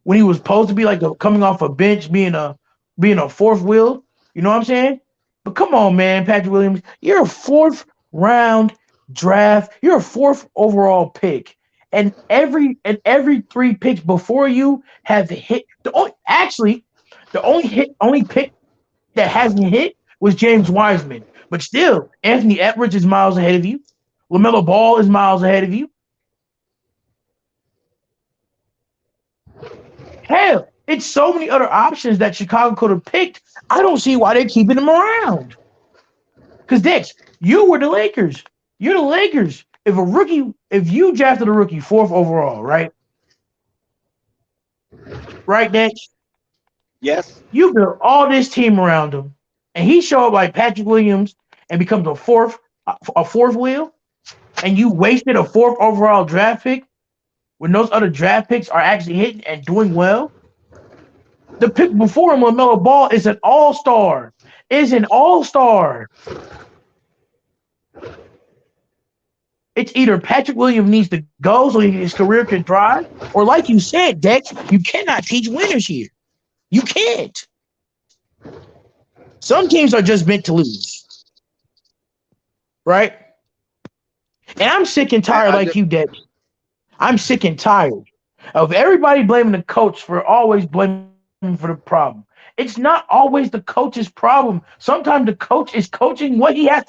when he was supposed to be like coming off a bench, being a fourth wheel. You know what I'm saying? But come on, man, Patrick Williams, you're a fourth round draft. You're a fourth overall pick, and every three picks before you have hit. The only pick that hasn't hit was James Wiseman. But still, Anthony Edwards is miles ahead of you. LaMelo Ball is miles ahead of you. Hell, it's so many other options that Chicago could have picked. I don't see why they're keeping him around. Because Dex, you were the Lakers. You're the Lakers. If you drafted a rookie fourth overall, right? Right, Dex? Yes. You built all this team around him, and he showed up like Patrick Williams and becomes a fourth wheel, and you wasted a fourth overall draft pick when those other draft picks are actually hitting and doing well. The pick before him, LaMelo Ball, is an all-star. It's either Patrick Williams needs to go so his career can thrive, or like you said, Dex, you cannot teach winners here. You can't. Some teams are just meant to lose. Right? And I'm sick and tired, like you, Dex. I'm sick and tired of everybody blaming the coach for always blaming for the problem. It's not always the coach's problem. Sometimes the coach is coaching what he has.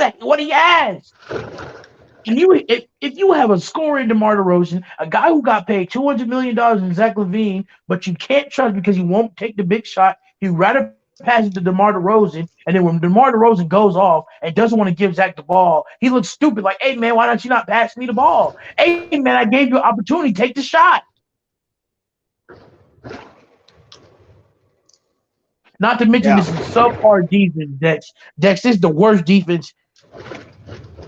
And if you have a scorer in DeMar DeRozan, a guy who got paid $200 million in Zach LaVine, but you can't trust because he won't take the big shot, he'd rather pass it to DeMar DeRozan, and then when DeMar DeRozan goes off and doesn't want to give Zach the ball, he looks stupid like, hey, man, why don't you not pass me the ball? Hey, man, I gave you an opportunity. Take the shot. Not to mention this subpar defense, Dex. Dex, this is the worst defense.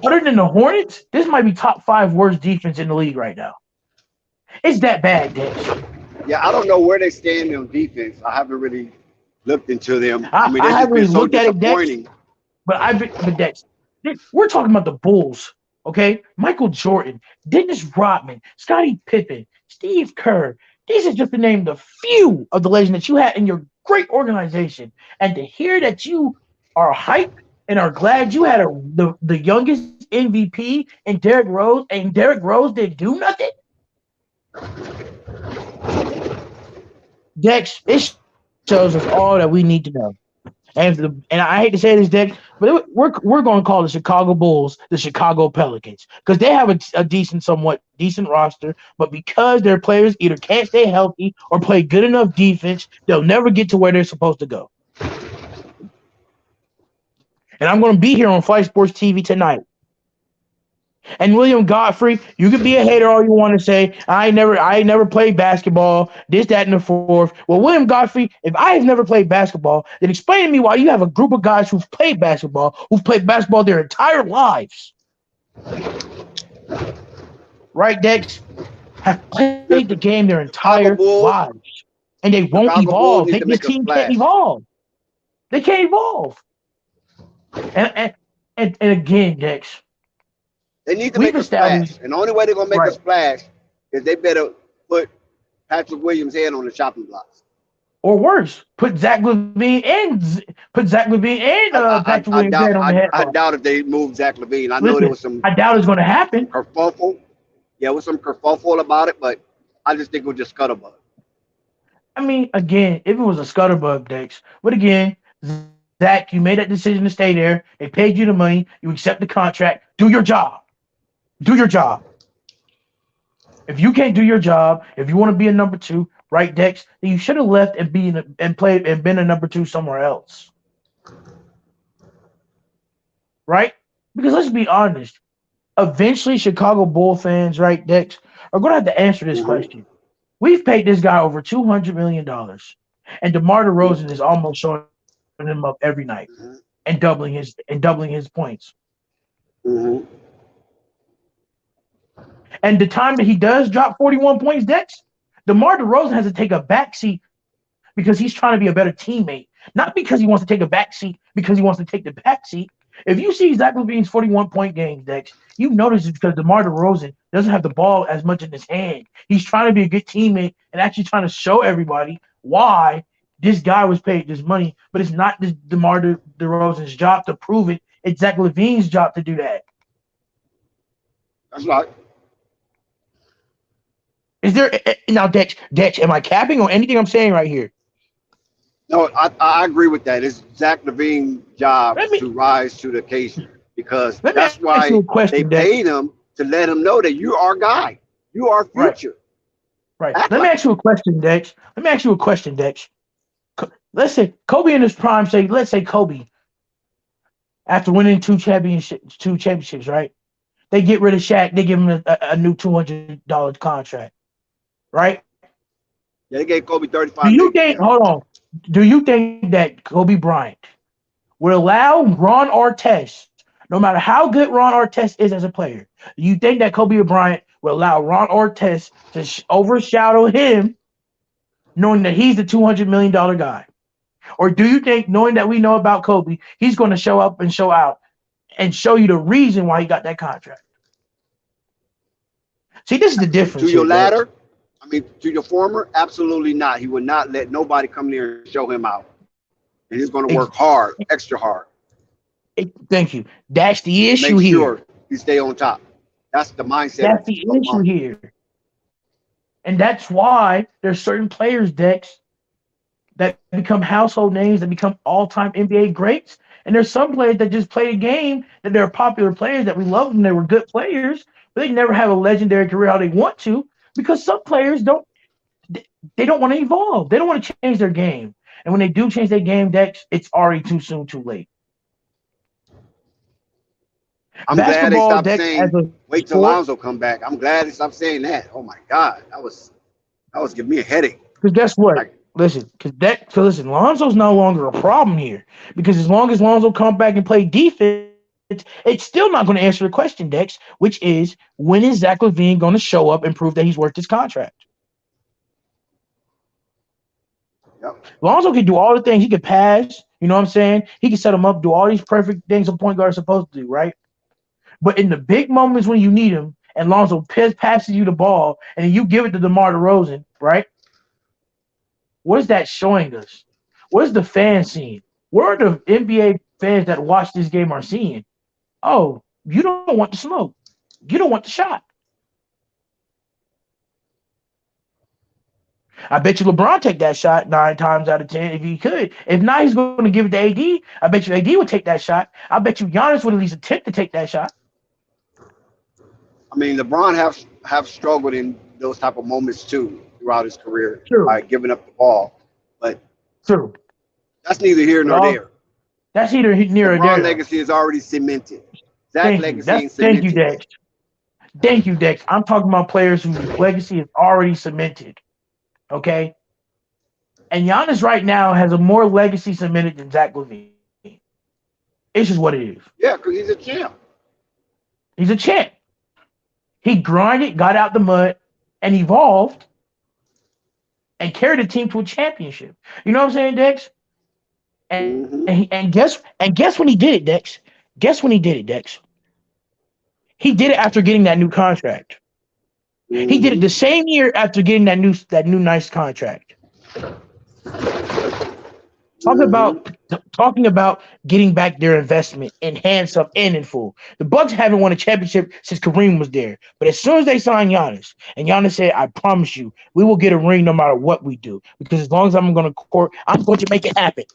Other than the Hornets, this might be top 5 worst defense in the league right now. It's that bad, Dex. Yeah, I don't know where they stand on defense. I haven't really looked into them. I mean, I they've haven't been really so looked at it, disappointing. Dex. But Dex, we're talking about the Bulls, okay? Michael Jordan, Dennis Rodman, Scottie Pippen, Steve Kerr. These are just to name the few of the legends that you had in your great organization. And to hear that you are hyped and are glad you had the youngest MVP in Derrick Rose, and Derrick Rose didn't do nothing. Dex, it shows us all that we need to know. And I hate to say this, Dex, but we're going to call the Chicago Bulls the Chicago Pelicans because they have a somewhat decent roster, but because their players either can't stay healthy or play good enough defense, they'll never get to where they're supposed to go. And I'm going to be here on Flight Sports TV tonight. And William Godfrey, you can be a hater all you want to say. I never played basketball, this, that, and the fourth. Well, William Godfrey, if I have never played basketball, then explain to me why you have a group of guys who've played basketball their entire lives. Right, Dex? Have played the game their entire lives. And they won't evolve. This team can't evolve. They can't evolve. And again, Dex, they need to make a splash. And the only way they're going to make a splash is they better put Patrick Williams' head on the chopping blocks. Or worse, put Zach LaVine and Patrick Williams' head on the head. I doubt if they move Zach LaVine. Know there was some. I doubt it's going to happen. Kerfuffle. Yeah, with some kerfuffle about it, but I just think we'll just cut a bug. I mean, again, if it was a scuttlebug, Dex, but again, Zach, you made that decision to stay there. They paid you the money. You accept the contract. Do your job. Do your job. If you can't do your job, if you want to be a number two, right, Dex, then you should have left and been a number two somewhere else. Right? Because let's be honest. Eventually, Chicago Bull fans, right, Dex, are going to have to answer this question. We've paid this guy over $200 million, and DeMar DeRozan is almost showing him up every night and doubling his points. Mm-hmm. And the time that he does drop 41 points, Dex, DeMar DeRozan has to take a backseat because he's trying to be a better teammate, not because he wants to take a backseat because he wants to take the backseat. If you see Zach LaVine's 41-point games, Dex, you notice it's because DeMar DeRozan doesn't have the ball as much in his hand. He's trying to be a good teammate and actually trying to show everybody why this guy was paid this money, but it's not this DeMar DeRozan's job to prove it. It's Zach LaVine's job to do that. That's right. Is there now, Dex, am I capping on anything I'm saying right here? No, I agree with that. It's Zach LaVine's job to rise to the occasion because that's why they paid him to let him know that you are our guy. You are future. Right. Let me ask you a question, Dex. Let's say Kobe in his prime, let's say Kobe, after winning two championships, right? They get rid of Shaq. They give him a new $200 contract, right? Yeah, they gave Kobe 35. Do you think that Kobe Bryant would allow Ron Artest, no matter how good Ron Artest is as a player, do you think that Kobe Bryant would allow Ron Artest to overshadow him, knowing that he's the $200 million guy? Or do you think, knowing that we know about Kobe, he's going to show up and show out and show you the reason why he got that contract? See, this is the difference. To your latter, to your former, absolutely not. He would not let nobody come there and show him out. And he's going to work hard, extra hard. Thank you. That's the issue Make here. Sure he stay on top. That's the mindset. That's the issue here. And that's why there's certain players, Dex, that become household names, that become all-time NBA greats. And there's some players that just play the game, that they're popular players, that we love them, they were good players, but they never have a legendary career how they want to, because some players don't want to evolve. They don't want to change their game. And when they do change their game, Dex, it's already too soon, too late. I'm glad they stopped saying, wait till Lonzo come back. I'm glad they stopped saying that. Oh, my God. That was giving me a headache. Because guess what? Listen, Lonzo's no longer a problem here. Because as long as Lonzo come back and play defense, it's still not going to answer the question, Dex, which is, when is Zach LaVine going to show up and prove that he's worth his contract? Yep. Lonzo can do all the things. He can pass, you know what I'm saying? He can set him up, do all these perfect things a point guard is supposed to do, right? But in the big moments when you need him, and Lonzo passes you the ball, and then you give it to DeMar DeRozan, right? What is that showing us? What is the fan seeing? What are the NBA fans that watch this game are seeing? Oh, you don't want the smoke. You don't want the shot. I bet you LeBron take that shot 9 times out of 10 if he could. If not, he's going to give it to AD. I bet you AD would take that shot. I bet you Giannis would at least attempt to take that shot. LeBron have struggled in those type of moments too throughout his career by giving up the ball. But that's neither here nor there. That's neither near or there. LeBron legacy is already cemented. Zach legacy ain't cemented. Thank you, Dex. Thank you, Dex. I'm talking about players whose legacy is already cemented. Okay? And Giannis right now has a more legacy cemented than Zach LaVine. It's just what it is. Yeah, because he's a champ. He's a champ. He grinded, got out the mud, and evolved, and carried the team to a championship. You know what I'm saying, Dex? And guess when he did it, Dex? Guess when he did it, Dex? He did it after getting that new contract. He did it the same year after getting that new nice contract. Talking about getting back their investment in hands up and in full. The Bucks haven't won a championship since Kareem was there. But as soon as they signed Giannis, and Giannis said, "I promise you, we will get a ring no matter what we do. Because as long as I'm going to court, I'm going to make it happen."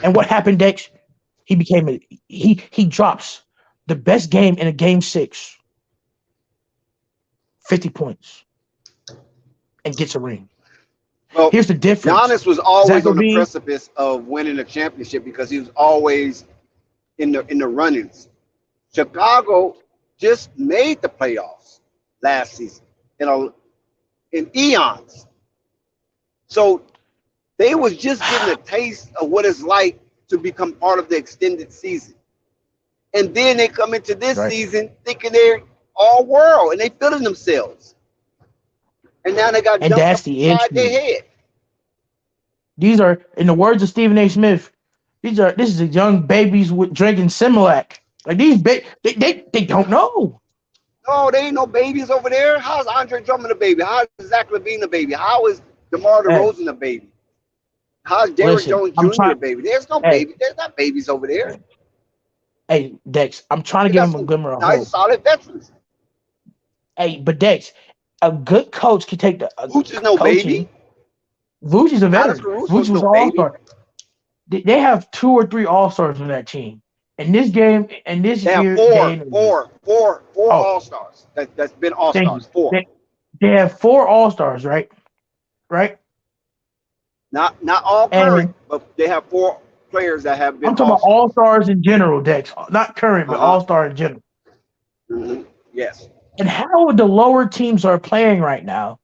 And what happened, Dex? He drops the best game in a game 6, 50 points, and gets a ring. Well, here's the difference. Giannis was always on the LaVine, precipice of winning a championship because he was always in the run-ins. Chicago just made the playoffs last season in eons. So they was just getting a taste of what it's like to become part of the extended season. And then they come into this season thinking they're all world and they feeling themselves. And now they got dumped upside their head. These are, in the words of Stephen A. Smith, this is the young babies with drinking Similac. Like these they don't know. No, they ain't no babies over there. How's Andre Drummond a baby? How is Zach LaVine a baby? How is DeMar DeRozan a baby? How's Derrick Jones Jr. a baby? There's no baby. There's not babies over there. Hey, Dex, I'm trying to give him a glimmer of hope. Solid veterans. Hey, but Dex, a good coach can take the Vooch is no baby. Vooch is a veteran. Vooch was an all-star. They have 2 or 3 all-stars on that team. In this game, and this year, four all-stars. That's been all-stars. 4. They have 4 all-stars, right? Right? Not all current, but they have 4 players that have been. I'm talking about all-stars in general, Dex. Not current, but all-star in general. Mm-hmm. Yes. And how the lower teams are playing right now,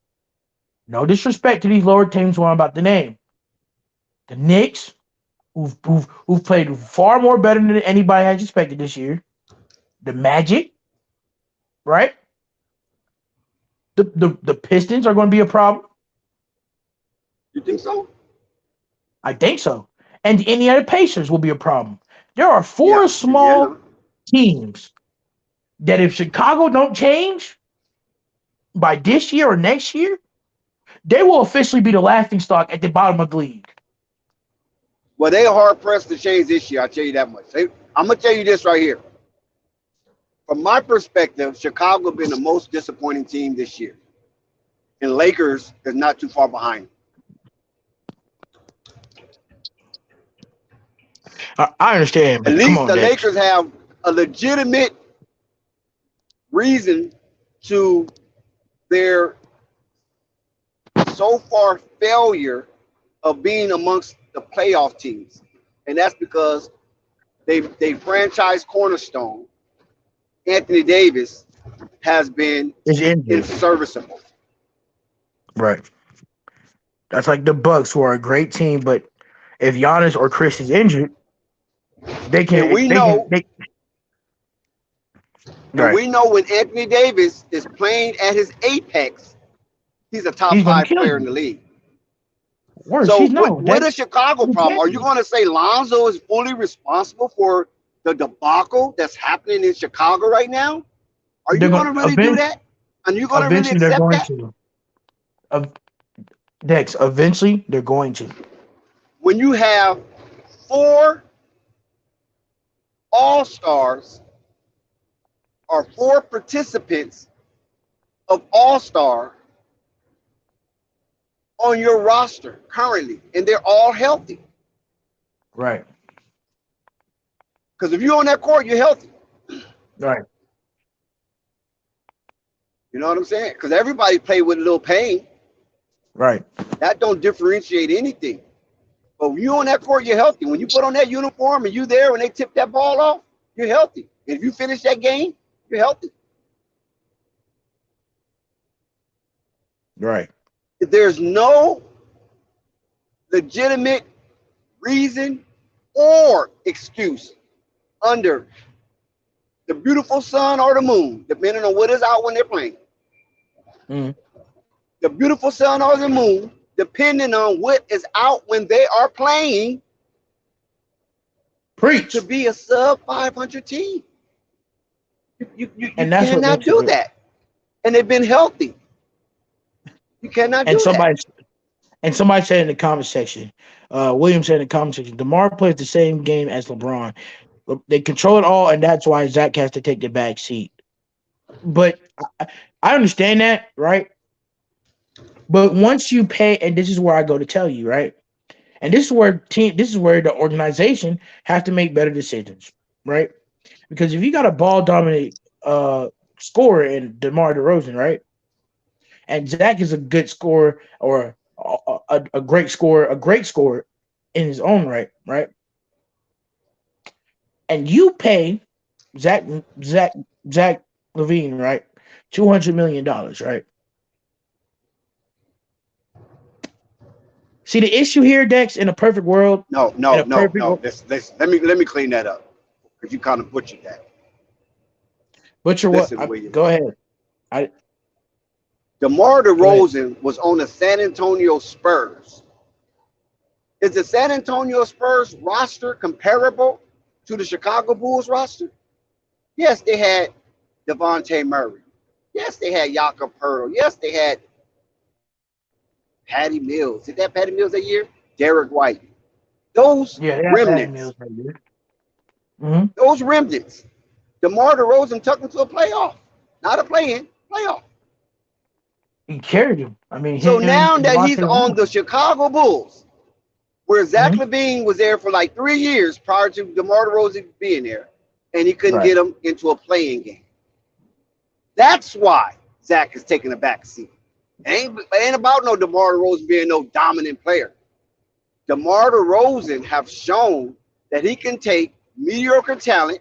no disrespect to these lower teams who I'm about to name. The Knicks, who've played far more better than anybody had expected this year. The Magic, right? The Pistons are going to be a problem. You think so? I think so. And the Indiana Pacers will be a problem. There are 4 small teams that if Chicago don't change by this year or next year, they will officially be the laughing stock at the bottom of the league. Well, they are hard pressed to change this year. I'll tell you that much. I'm going to tell you this right here. From my perspective, Chicago has been the most disappointing team this year. And Lakers is not too far behind. I understand. At least the Lakers have a legitimate reason to their so far failure of being amongst the playoff teams. And that's because they franchise cornerstone, Anthony Davis, has been inserviceable. Right. That's like the Bucks, who are a great team, but if Giannis or Chris is injured, they can't. And we know when Anthony Davis is playing at his apex, he's a top 5 player in the league. So what is Chicago problem? Are you going to say Lonzo is fully responsible for the debacle that's happening in Chicago right now? Are you going to really do that? And you going to really accept that? Dex, eventually they're going to. When you have 4 all-stars or 4 participants of all-star on your roster currently, and they're all healthy. Right. Because if you're on that court, you're healthy. Right. You know what I'm saying? Because everybody play with a little pain. Right. That don't differentiate anything. But when you're on that court, you're healthy. When you put on that uniform and you there when they tip that ball off, you're healthy. And if you finish that game, you're healthy. Right. There's no legitimate reason or excuse under the beautiful sun or the moon, depending on what is out when they're playing. Mm-hmm. The beautiful sun or the moon, depending on what is out when they are playing. Preach. To be a sub 500 team. You cannot do that. And they've been healthy. You cannot do that. And somebody said in the comment section, William said in the comment section, DeMar plays the same game as LeBron. They control it all, and that's why Zach has to take the back seat. But I understand that, right? But once you pay, and this is where I go to tell you, right? And this is where the organization have to make better decisions, right? Because if you got a ball dominant scorer in DeMar DeRozan, right? And Zach is a good scorer or a great scorer in his own right, right? And you pay Zach Zach Zach Levine, right? $200 million, right? See the issue here, Dex. In a perfect world, No, in no, a no, perfect no. world, Let me clean that up because you kind of butchered that. butcher what? Listen, William. Go ahead. I DeMar Go ahead. DeRozan was on the San Antonio Spurs. Is the San Antonio Spurs roster comparable to the Chicago Bulls roster? Yes, they had Devontae Murray. Yes, they had Jakob Pearl. Yes, they had Patty Mills. Did that Patty Mills that year? Derek White. Those Yeah, they have bad remnants, meals right there. Mm-hmm. those remnants, DeMar DeRozan took them to a playoff, not a play-in, playoff. He carried him. I mean, So him now and that he's Devontae on Graham. the Chicago Bulls, where Zach Mhm. LaVine was there for like 3 years prior to DeMar DeRozan being there, and he couldn't Right. get him into a playing game. That's why Zach is taking a back seat. Ain't about no DeMar DeRozan being no dominant player. DeMar DeRozan have shown that he can take mediocre talent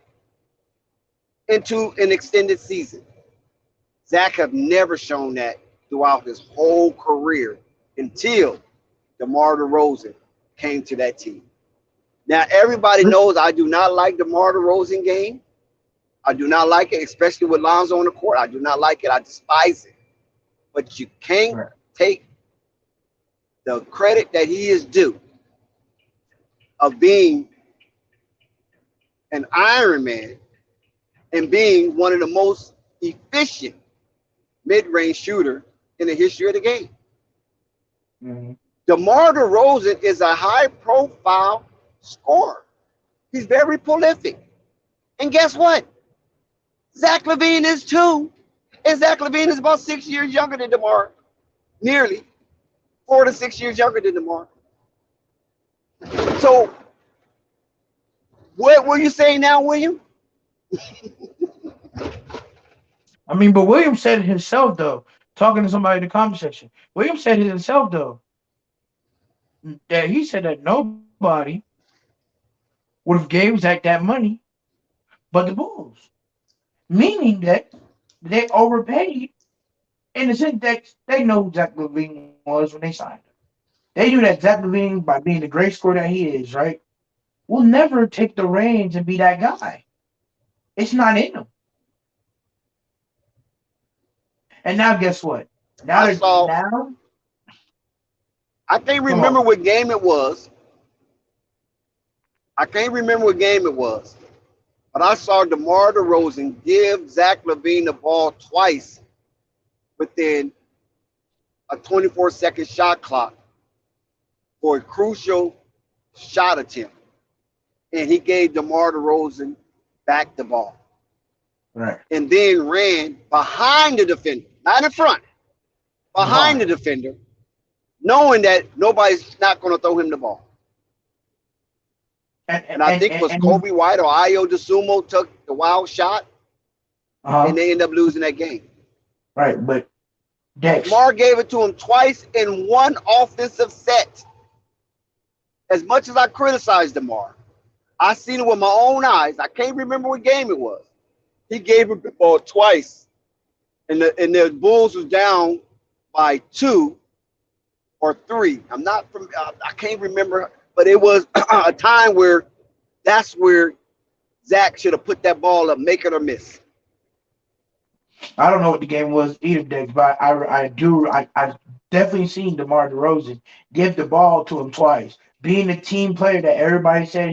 into an extended season. Zach have never shown that throughout his whole career until DeMar DeRozan came to that team. Now, everybody knows I do not like DeMar DeRozan game. I do not like it, especially with Lonzo on the court. I do not like it. I despise it. But you can't Right. take the credit that he is due of being an Iron Man and being one of the most efficient mid-range shooter in the history of the game. Mhm. DeMar DeRozan is a high-profile scorer. He's very prolific. And guess what? Zach LaVine is too. And Zach LaVine is about 6 years younger than DeMar. Nearly 4 to 6 years younger than DeMar. So what were you saying now, William? I mean, but William said it himself though. Talking to somebody in the comment section, William said it himself though. That he said that nobody would have gave Zach that money but the Bulls, meaning that they overpaid in the sense that they know who Zach Levine was when they signed him. They knew that Zach Levine, by being the great scorer that he is, right, will never take the reins and be that guy. It's not in him. And now, guess what? Now, I saw, now, I can't come remember on. what game it was. I can't remember what game it was. But I saw DeMar DeRozan give Zach LaVine the ball twice within a 24-second shot clock for a crucial shot attempt. And he gave DeMar DeRozan back the ball Right. and then ran behind the defender, not in front, behind the defender, knowing that nobody's not going to throw him the ball. And I think it was And Kobe White or Ayo DeSumo took the wild shot, and they end up losing that game. right, but Dex, DeMar gave it to him twice in one offensive set. As much as I criticized DeMar, I seen it with my own eyes. I can't remember what game it was. He gave him the ball twice, and the Bulls was down by 2 or 3. I can't remember, but it was a time where that's where Zach should have put that ball up, make it or miss. I don't know what the game was either, Dex, but I definitely seen DeMar DeRozan give the ball to him twice, being the team player that everybody said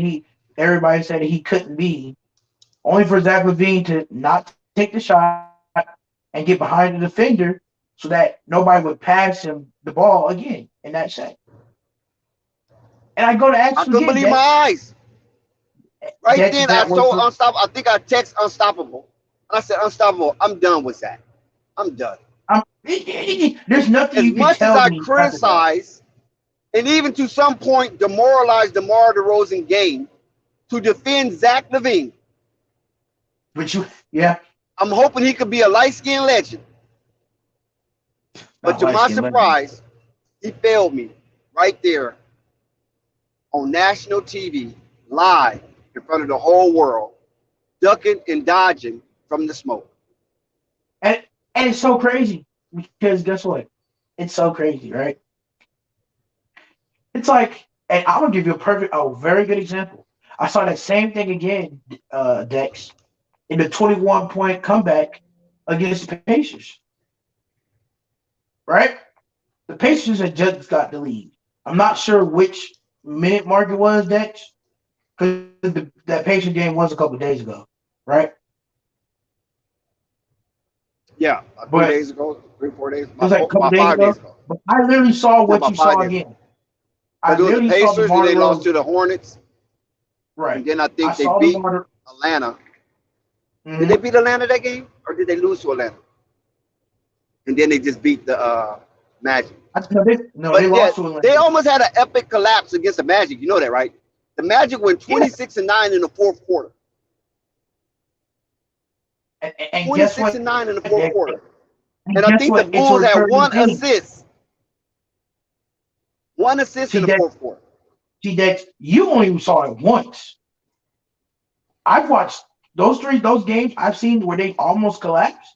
he couldn't be, only for Zach LaVine to not take the shot and get behind the defender so so that nobody would pass him the ball again in that set. And I go to ask I you couldn't again, believe my eyes. Right Dex, then, I that was told Unstoppable. I think I text Unstoppable. And I said, Unstoppable, I'm done with that. I'm done. there's nothing As you can much as tell I me after that. criticize and even to some point demoralize DeMar DeRozan game to defend Zach LaVine, But yeah, I'm hoping he could be a light-skinned legend. But to my surprise, he failed me right there on national TV, live in front of the whole world, ducking and dodging from the smoke. and it's so crazy because guess what? It's so crazy, right? It's like, and I'm gonna give you a very good example. I saw that same thing again, Dex, in the 21-point comeback against the Pacers. Right? The Pacers had just got the lead. I'm not sure which minute mark it was, Dex, because that Pacer game was a couple days ago, right? Yeah, But 3 days ago, 3-4 days, it was like a couple about days 5 days ago. ago. But I literally saw Yeah, what about you 5 saw days ago. again. I Because it was the literally saw Pacers, and DeMar they lost to DeRozan. the Hornets, Right. and then I I think they saw beat DeMar. Atlanta. Mhm. Did they beat Atlanta that game, or did they lose to Atlanta? And then they just beat the Magic. No, they But yeah, lost to Atlanta. they almost had an epic collapse against the Magic. You know that, right? The Magic went 26-9 in the fourth quarter. And guess what? 26-9 in the fourth quarter. And I guess think the what? It's a Bulls had recurring one thing. assist. One assist in the fourth quarter. See, Dex, you only saw it once. I've watched those games I've seen where they almost collapsed.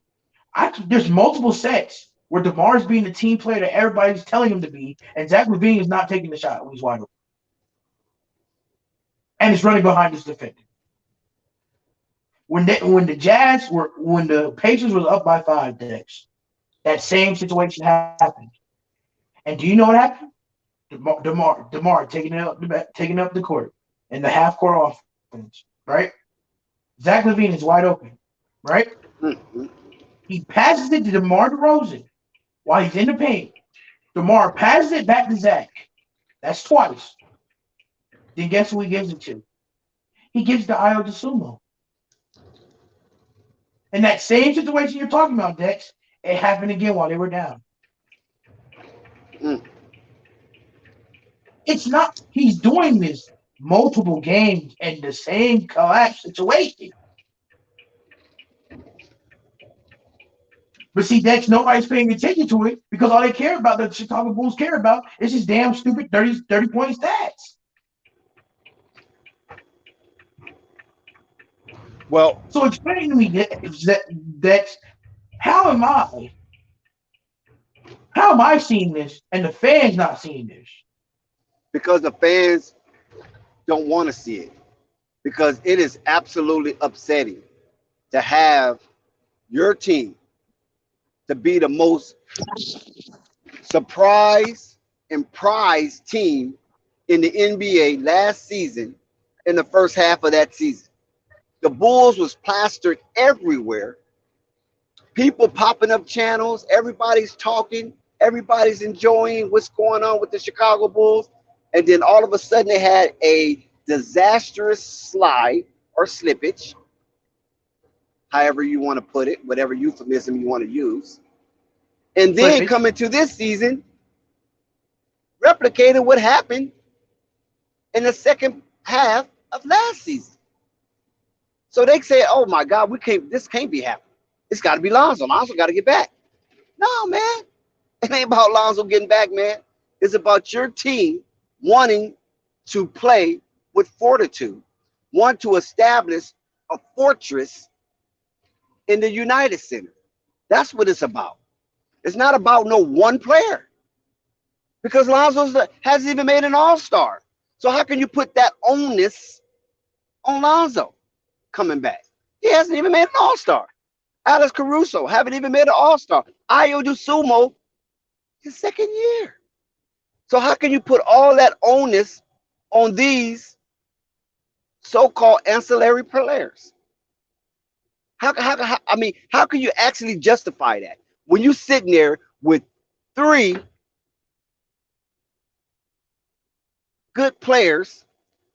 There's multiple sets where DeMar's being the team player that everybody's telling him to be, and Zach LaVine is not taking the shot when he's wide open. And he's running behind his defender. When the Pacers was up by 5, Dex, that same situation happened. And do you know what happened? DeMar taking up the court in the half court offense, right? Zach LaVine is wide open, right? Mm-hmm. He passes it to DeMar DeRozan while he's in the paint. DeMar passes it back to Zach. That's twice. Then guess who he gives it to? He gives the Io DeSumo. In that same situation you're talking about, Dex, it happened again while they were down. Mm. It's not, he's doing this multiple games in the same collapse situation. But see, Dex, nobody's paying attention to it because all they care about, the Chicago Bulls care about, is his damn stupid 30-point stats. Well, So explain to me, Dex, how am I seeing this and the fans not seeing this? because the fans don't want to see it. Because it is absolutely upsetting to have your team to be the most surprised and prized team in the NBA last season in the first half of that season. The Bulls was plastered everywhere. People popping up channels, everybody's talking, everybody's enjoying what's going on with the Chicago Bulls. And then all of a sudden they had a disastrous slide or slippage, however you want to put it, whatever euphemism you want to use. And then coming to this season, replicating what happened in the second half of last season. So they say, oh my God, this can't be happening. It's got to be Lonzo. Lonzo got to get back. No, man. It ain't about Lonzo getting back, man. It's about your team wanting to play with fortitude, want to establish a fortress in the United Center. That's what it's about. It's not about no one player, because Lonzo hasn't even made an all-star. So how can you put that onus on Lonzo coming back? He hasn't even made an all-star. Alex Caruso haven't even made an all-star. Io DeSumo, his second year. So how can you put all that onus on these so-called ancillary players? How can you actually justify that when you're sitting there with three good players,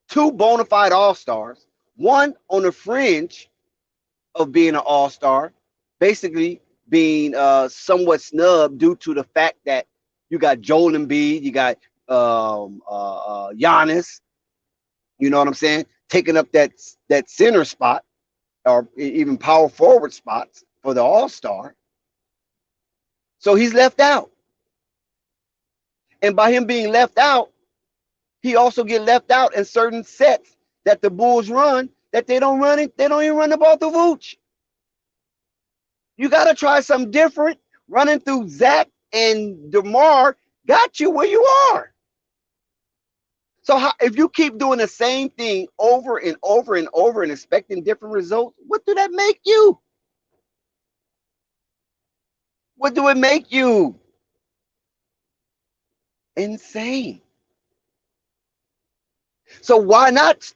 two bona fide all-stars, one on the fringe of being an all-star, basically being somewhat snubbed due to the fact that you got Joel Embiid, you got Giannis, you know what I'm saying, taking up that center spot or even power forward spots for the all-star. So he's left out. And by him being left out, he also get left out in certain sets that the Bulls run that they don't run it. They don't even run the ball through Vooch. You got to try something different. Running through Zach and DeMar got you where you are. So if you keep doing the same thing over and over and over and expecting different results, what do that make you? What do it make you? Insane. So why not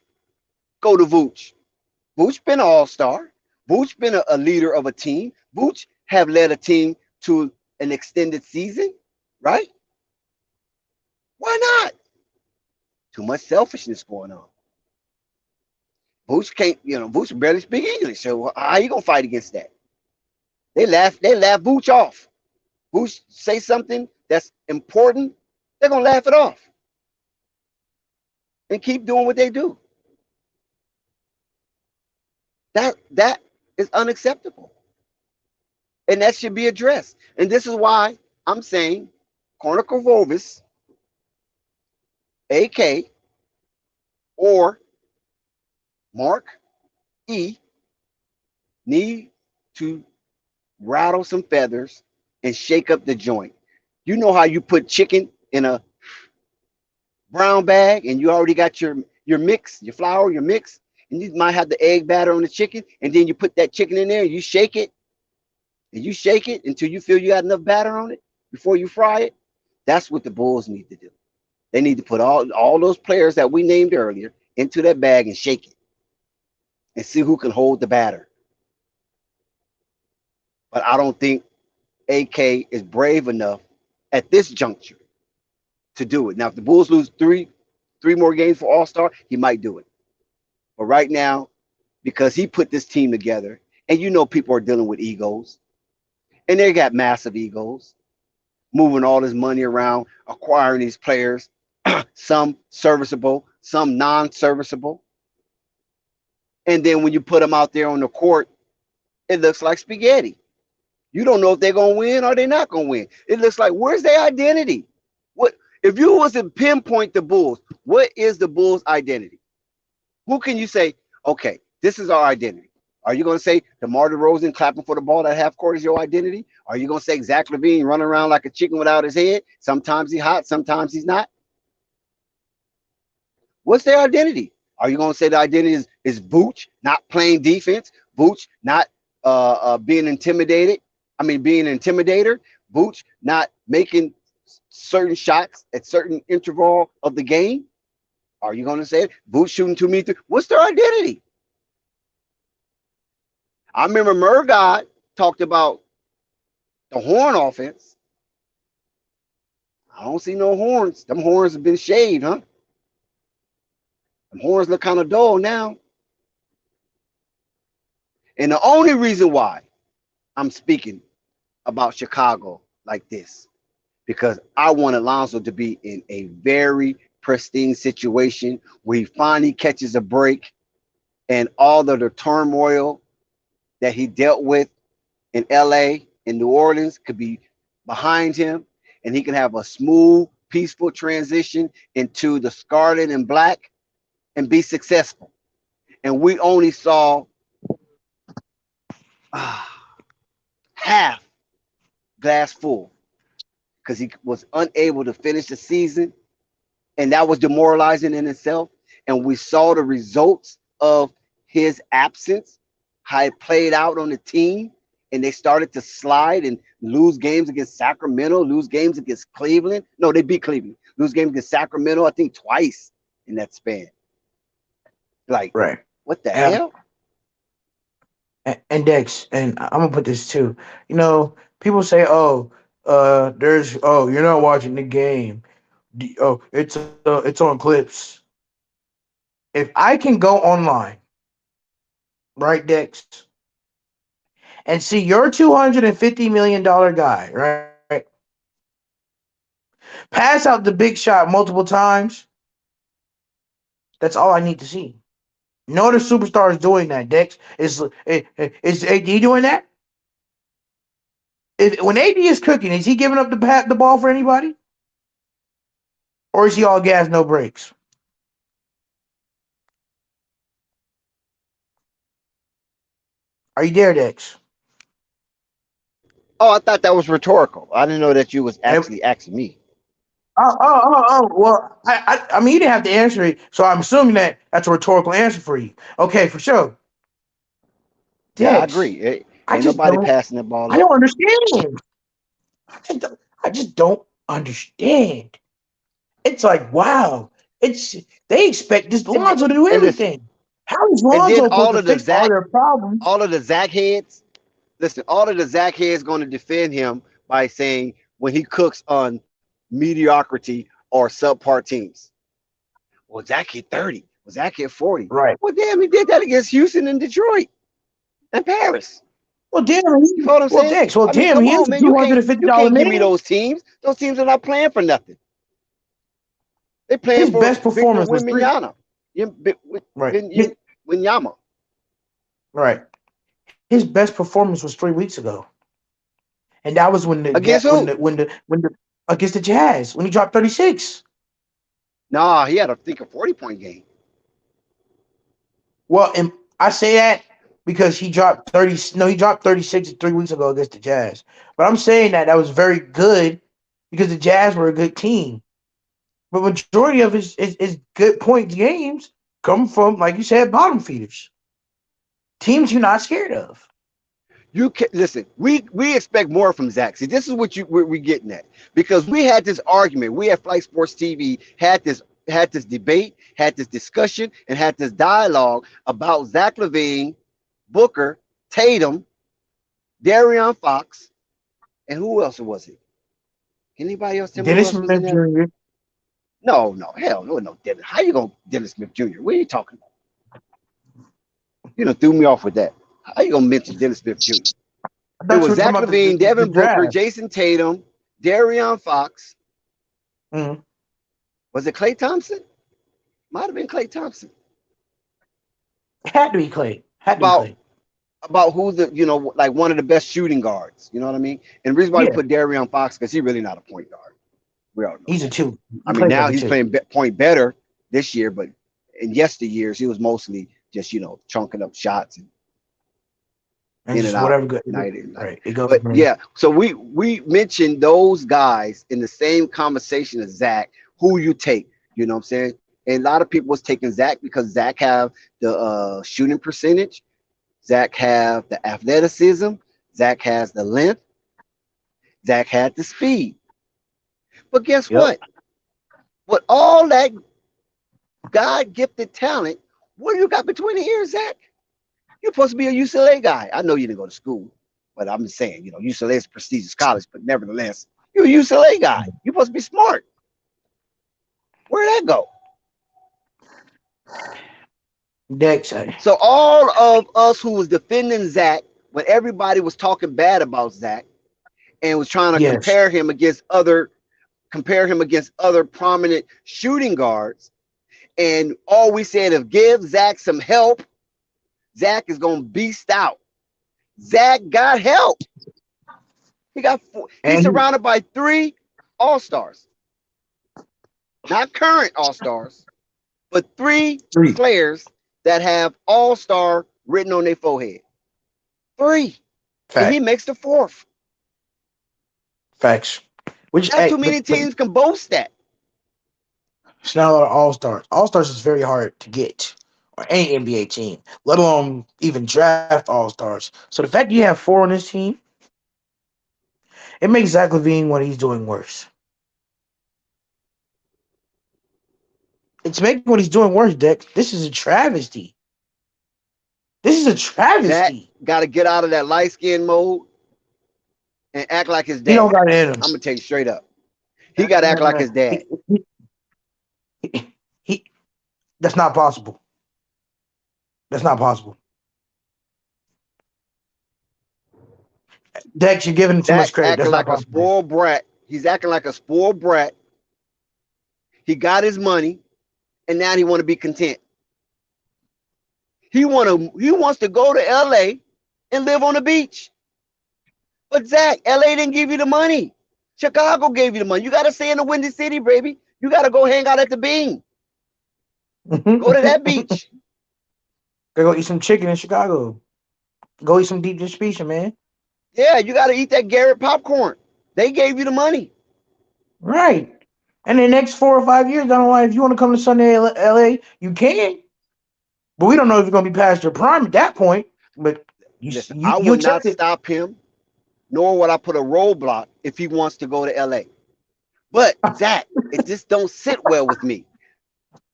go to Vooch? Vooch been an all-star. Vooch been a leader of a team. Vooch have led a team to an extended season, right? Why not? Too much selfishness going on. Vooch can't, Vooch barely speak English. So how you gonna fight against that? They laugh Vooch off. Vooch say something that's important, they're gonna laugh it off and keep doing what they do. That is unacceptable. And that should be addressed. And this is why I'm saying controversies, AK, or Mark E need to rattle some feathers and shake up the joint. You know how you put chicken in a brown bag and you already got your mix, your flour, your mix, and you might have the egg batter on the chicken, and then you put that chicken in there and you shake it, and you shake it until you feel you got enough batter on it before you fry it. That's what the Bulls need to do. They need to put all those players that we named earlier into that bag and shake it and see who can hold the batter. But I don't think AK is brave enough at this juncture to do it. Now, if the Bulls lose three more games for All-Star, he might do it. But right now, because he put this team together, and people are dealing with egos, and they got massive egos, moving all this money around, acquiring these players, some serviceable, some non-serviceable. And then when you put them out there on the court, it looks like spaghetti. You don't know if they're going to win or they're not going to win. It looks like, where's their identity? What if you was to pinpoint the Bulls, what is the Bulls' identity? Who can you say, okay, this is our identity? Are you going to say DeMar DeRozan clapping for the ball at half court is your identity? Are you going to say Zach LaVine running around like a chicken without his head? Sometimes he's hot, sometimes he's not. What's their identity? Are you going to say the identity is Vooch not playing defense? Vooch not being intimidated? Being an intimidator? Vooch not making certain shots at certain interval of the game? Are you going to say it? Vooch shooting too many? What's their identity? I remember Murgod talked about the horn offense. I don't see no horns. Them horns have been shaved, huh? Them horns look kind of dull now. And the only reason why I'm speaking about Chicago like this, because I wanted Lonzo to be in a very pristine situation where he finally catches a break and all of the turmoil that he dealt with in LA, in New Orleans, could be behind him, and he can have a smooth, peaceful transition into the scarlet and black and be successful. And we only saw half glass full because he was unable to finish the season, and that was demoralizing in itself. And we saw the results of his absence, how it played out on the team, and they started to slide and lose games against Sacramento, lose games against Cleveland. No, they beat Cleveland. Lose games against Sacramento, I think twice in that span. Like, Right. What the hell? And Dex, and I'm gonna put this too. People say, "Oh, There's you're not watching the game. It's on clips. If I can go online, right, Dex, and see your $250 million guy, right, pass out the big shot multiple times, that's all I need to see. No other superstar is doing that. Dex is AD doing that? When AD is cooking, is he giving up the ball for anybody, or is he all gas, no brakes? Are you there, Dex? Oh, I thought that was rhetorical. I didn't know that you was And, actually asking me. Well, I mean, you didn't have to answer it, so I'm assuming that that's a rhetorical answer for you. Okay, for sure. Yeah, I Dex, agree. I Ain't just nobody don't, passing the ball I up. don't understand. I just don't understand. It's like, wow, it's they expect this And Lonzo to do and listen, everything. How is and then Lonzo supposed to fix all their problems? all of the Zach heads, listen, all of the Zach heads going to defend him by saying when he cooks on mediocrity or subpar teams. Well, Zach hit 30. Well, Zach hit 40. Right. Well, damn, he did that against Houston and Detroit and Paris. Well, damn, You know what I'm saying? Dex. Well, I mean, damn, come he is on, a man. two hundred and fifty You dollar can't give me man. those teams. Those teams are not playing for nothing. They playing His for best Victor performance was three. Wembanyama. Right. Wembanyama. Right. His best performance was 3 weeks ago, and that was when Against who? when the against the Jazz when he dropped 36. Nah, he had a 40-point game. Well, and I say that because he dropped 30. No, he dropped 36 3 weeks ago against the Jazz. But I'm saying that was very good because the Jazz were a good team. But majority of his good point games come from, like you said, bottom feeders, teams you're not scared of. You can listen. We expect more from Zach. See, this is what we're getting at because we had this argument. We at Flight Sports TV had this debate, had this discussion, and had this dialogue about Zach LaVine, Booker, Tatum, Darion Fox, and who else was it? Anybody else tell me who Dennis else was in Smith there? Jr. No, hell no, Dennis. How you gonna Dennis Smith Jr.? What are you talking about? You know, threw me off with that. How you gonna mention Dennis Smith Jr.? I It thought you was were talking Zach about LaVine, the Devin Booker, draft. Jason Tatum, Darion Fox. Mm-hmm. Was it Klay Thompson? Might have been Klay Thompson. Had to be Clay. Had to be About Clay. about who like one of the best shooting guards. You know what I mean? And the reason why we Yeah, put Darion Fox because he's really not a point guard. We all know he's a that. two. I He mean, plays like now a he's two. playing point better this year, but in yesteryears he was mostly just chunking up shots and And in and just out whatever good. night and night. Right. It goes But from there. yeah, so we mentioned those guys in the same conversation as Zach. Who you take? You know what I'm saying? And a lot of people was taking Zach because Zach have the shooting percentage. Zach have the athleticism. Zach has the length. Zach had the speed. But guess Yep. what? With all that God gifted talent, what do you got between the ears, Zach? You're supposed to be a UCLA guy. I know you didn't go to school, but I'm just saying, UCLA is a prestigious college, but nevertheless, you're a UCLA guy. You're supposed to be smart. Where'd that go? Dex. So all of us who was defending Zach when everybody was talking bad about Zach and was trying to Yes. compare him against other prominent shooting guards, and all we said is give Zach some help. Zach is gonna beast out. Zach got help. He's And surrounded by 3 all-stars. Not current all-stars, but 3 three players that have all-star written on their forehead. 3. And he fact makes the 4th. facts. Which Not too but many teams can boast that. it's not a lot of all stars. All stars is very hard to get on any NBA team, let alone even draft all stars. So the fact you have 4 on this team, it makes Zach LaVine what he's doing worse. It's making what he's doing worse, Dex. This is a travesty. This is a Zach travesty. got to get out of that light skin mode and act like his He dad. don't got it in him. I'm gonna tell you straight up. He got to act like his dad. He that's not possible. That's not possible. Dex, you're giving him too much credit. Acting That's not like a possible. spoiled brat. He's acting like a spoiled brat. He got his money, and now he want to be content. He wants to go to LA and live on the beach. But Zach, LA didn't give you the money. Chicago gave you the money. You got to stay in the Windy City, baby. You got to go hang out at the Bean. Go to that beach. Go eat some chicken in Chicago. Go eat some deep distribution, man. Yeah, you got to eat that Garrett popcorn. They gave you the money. Right. And the next 4 or 5 years down the line, if you want to come to Sunday LA, you can. But we don't know if you're going to be past your prime at that point. But Listen, you I would not accept it. stop him, nor would I put a roadblock if he wants to go to LA. But Zach, it just don't sit well with me.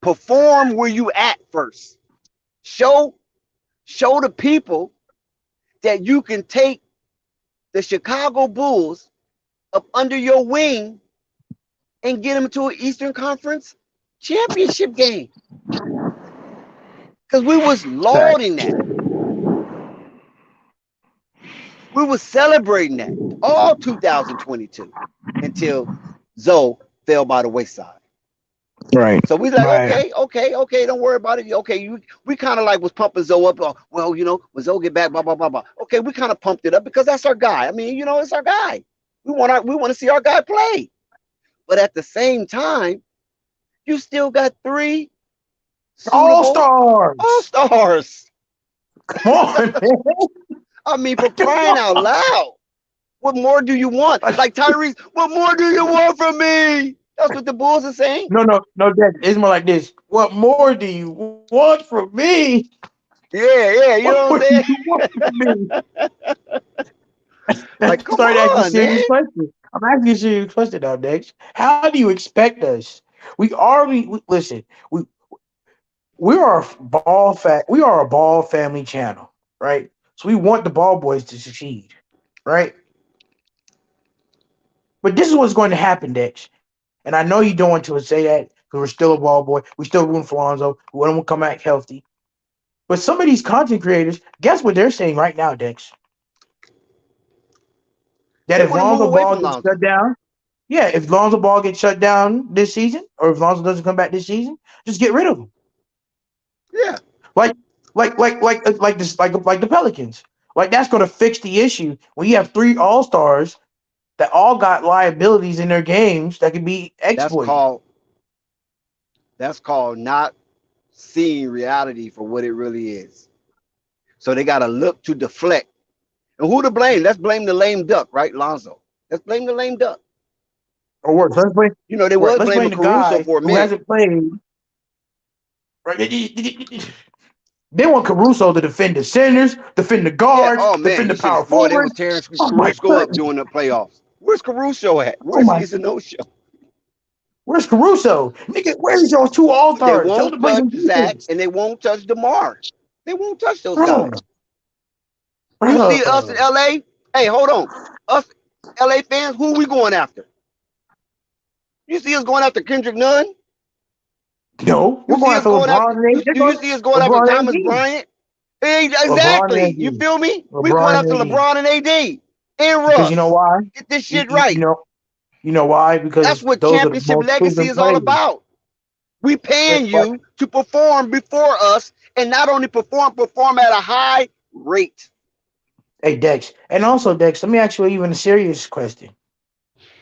Perform where you at first. Show the people that you can take the Chicago Bulls up under your wing and get them to an Eastern Conference championship game. Because we was lauding that. We was celebrating that all 2022 until Zoe fell by the wayside. Right. So we like, Right. okay, don't worry about it. Okay, we kind of like was pumping Zoe up. Oh, well, when Zoe get back, blah, blah, blah, blah. Okay, we kind of pumped it up because that's our guy. I mean, it's our guy. We want to see our guy play. But at the same time, you still got 3 All-Stars. All-Stars. Come on, man. I mean, for crying out loud. What more do you want? Like Tyrese, what more do you want from me? That's what the Bulls are saying. No, Dad. It's more like this. What more do you want from me? Yeah, you know what I'm saying? You want from me? Like, come Sorry to ask you a on, serious man. question. I'm asking you a serious question now, Dex. How do you expect us? Listen. We are a ball family channel, right? So we want the ball boys to succeed, right? But this is what's going to happen, Dex. And I know you don't want to say that because we're still a ball boy. We're still rooting for Lonzo. We want him to come back healthy. But some of these content creators, guess what they're saying right now, Dex? That They if want to move Lonzo away Ball from gets Lonzo. shut down, if Lonzo Ball gets shut down this season, or if Lonzo doesn't come back this season, just get rid of him. Yeah. Like the Pelicans. Like that's going to fix the issue when you have 3 All-Stars that all got liabilities in their games that can be exploited. That's called not seeing reality for what it really is. So they got to look to deflect. And who to blame? Let's blame the lame duck, right, Lonzo? Let's blame the lame duck. Or worse, let's blame They was let's blaming blame the Caruso guy for a who minute. hasn't played. Right? They want Caruso to defend the centers, defend the guards, defend the power They was forwards. tearing Oh my Caruso up goodness. during the playoffs. Where's Caruso at? Oh Where's my. he's a no-show? Where's Caruso? Nigga, where's your 2 They All-Stars? Tell them won't to play touch some Zach defense. and they won't touch DeMar. They won't touch those Bro. guys. You see us in LA? Hey, hold on. Us LA fans, who we going after? You see us going after Kendrick Nunn? No, we're going after LeBron and AD. Do you see us going after Thomas Bryant? Hey, exactly. You feel me? We're going after LeBron and AD and Russ. Because you know why? Get this shit right. You know why? Because that's what those championship legacy is all about. We paying you to perform before us, and not only perform at a high rate. Hey, Dex. And also, Dex, let me ask you even a serious question.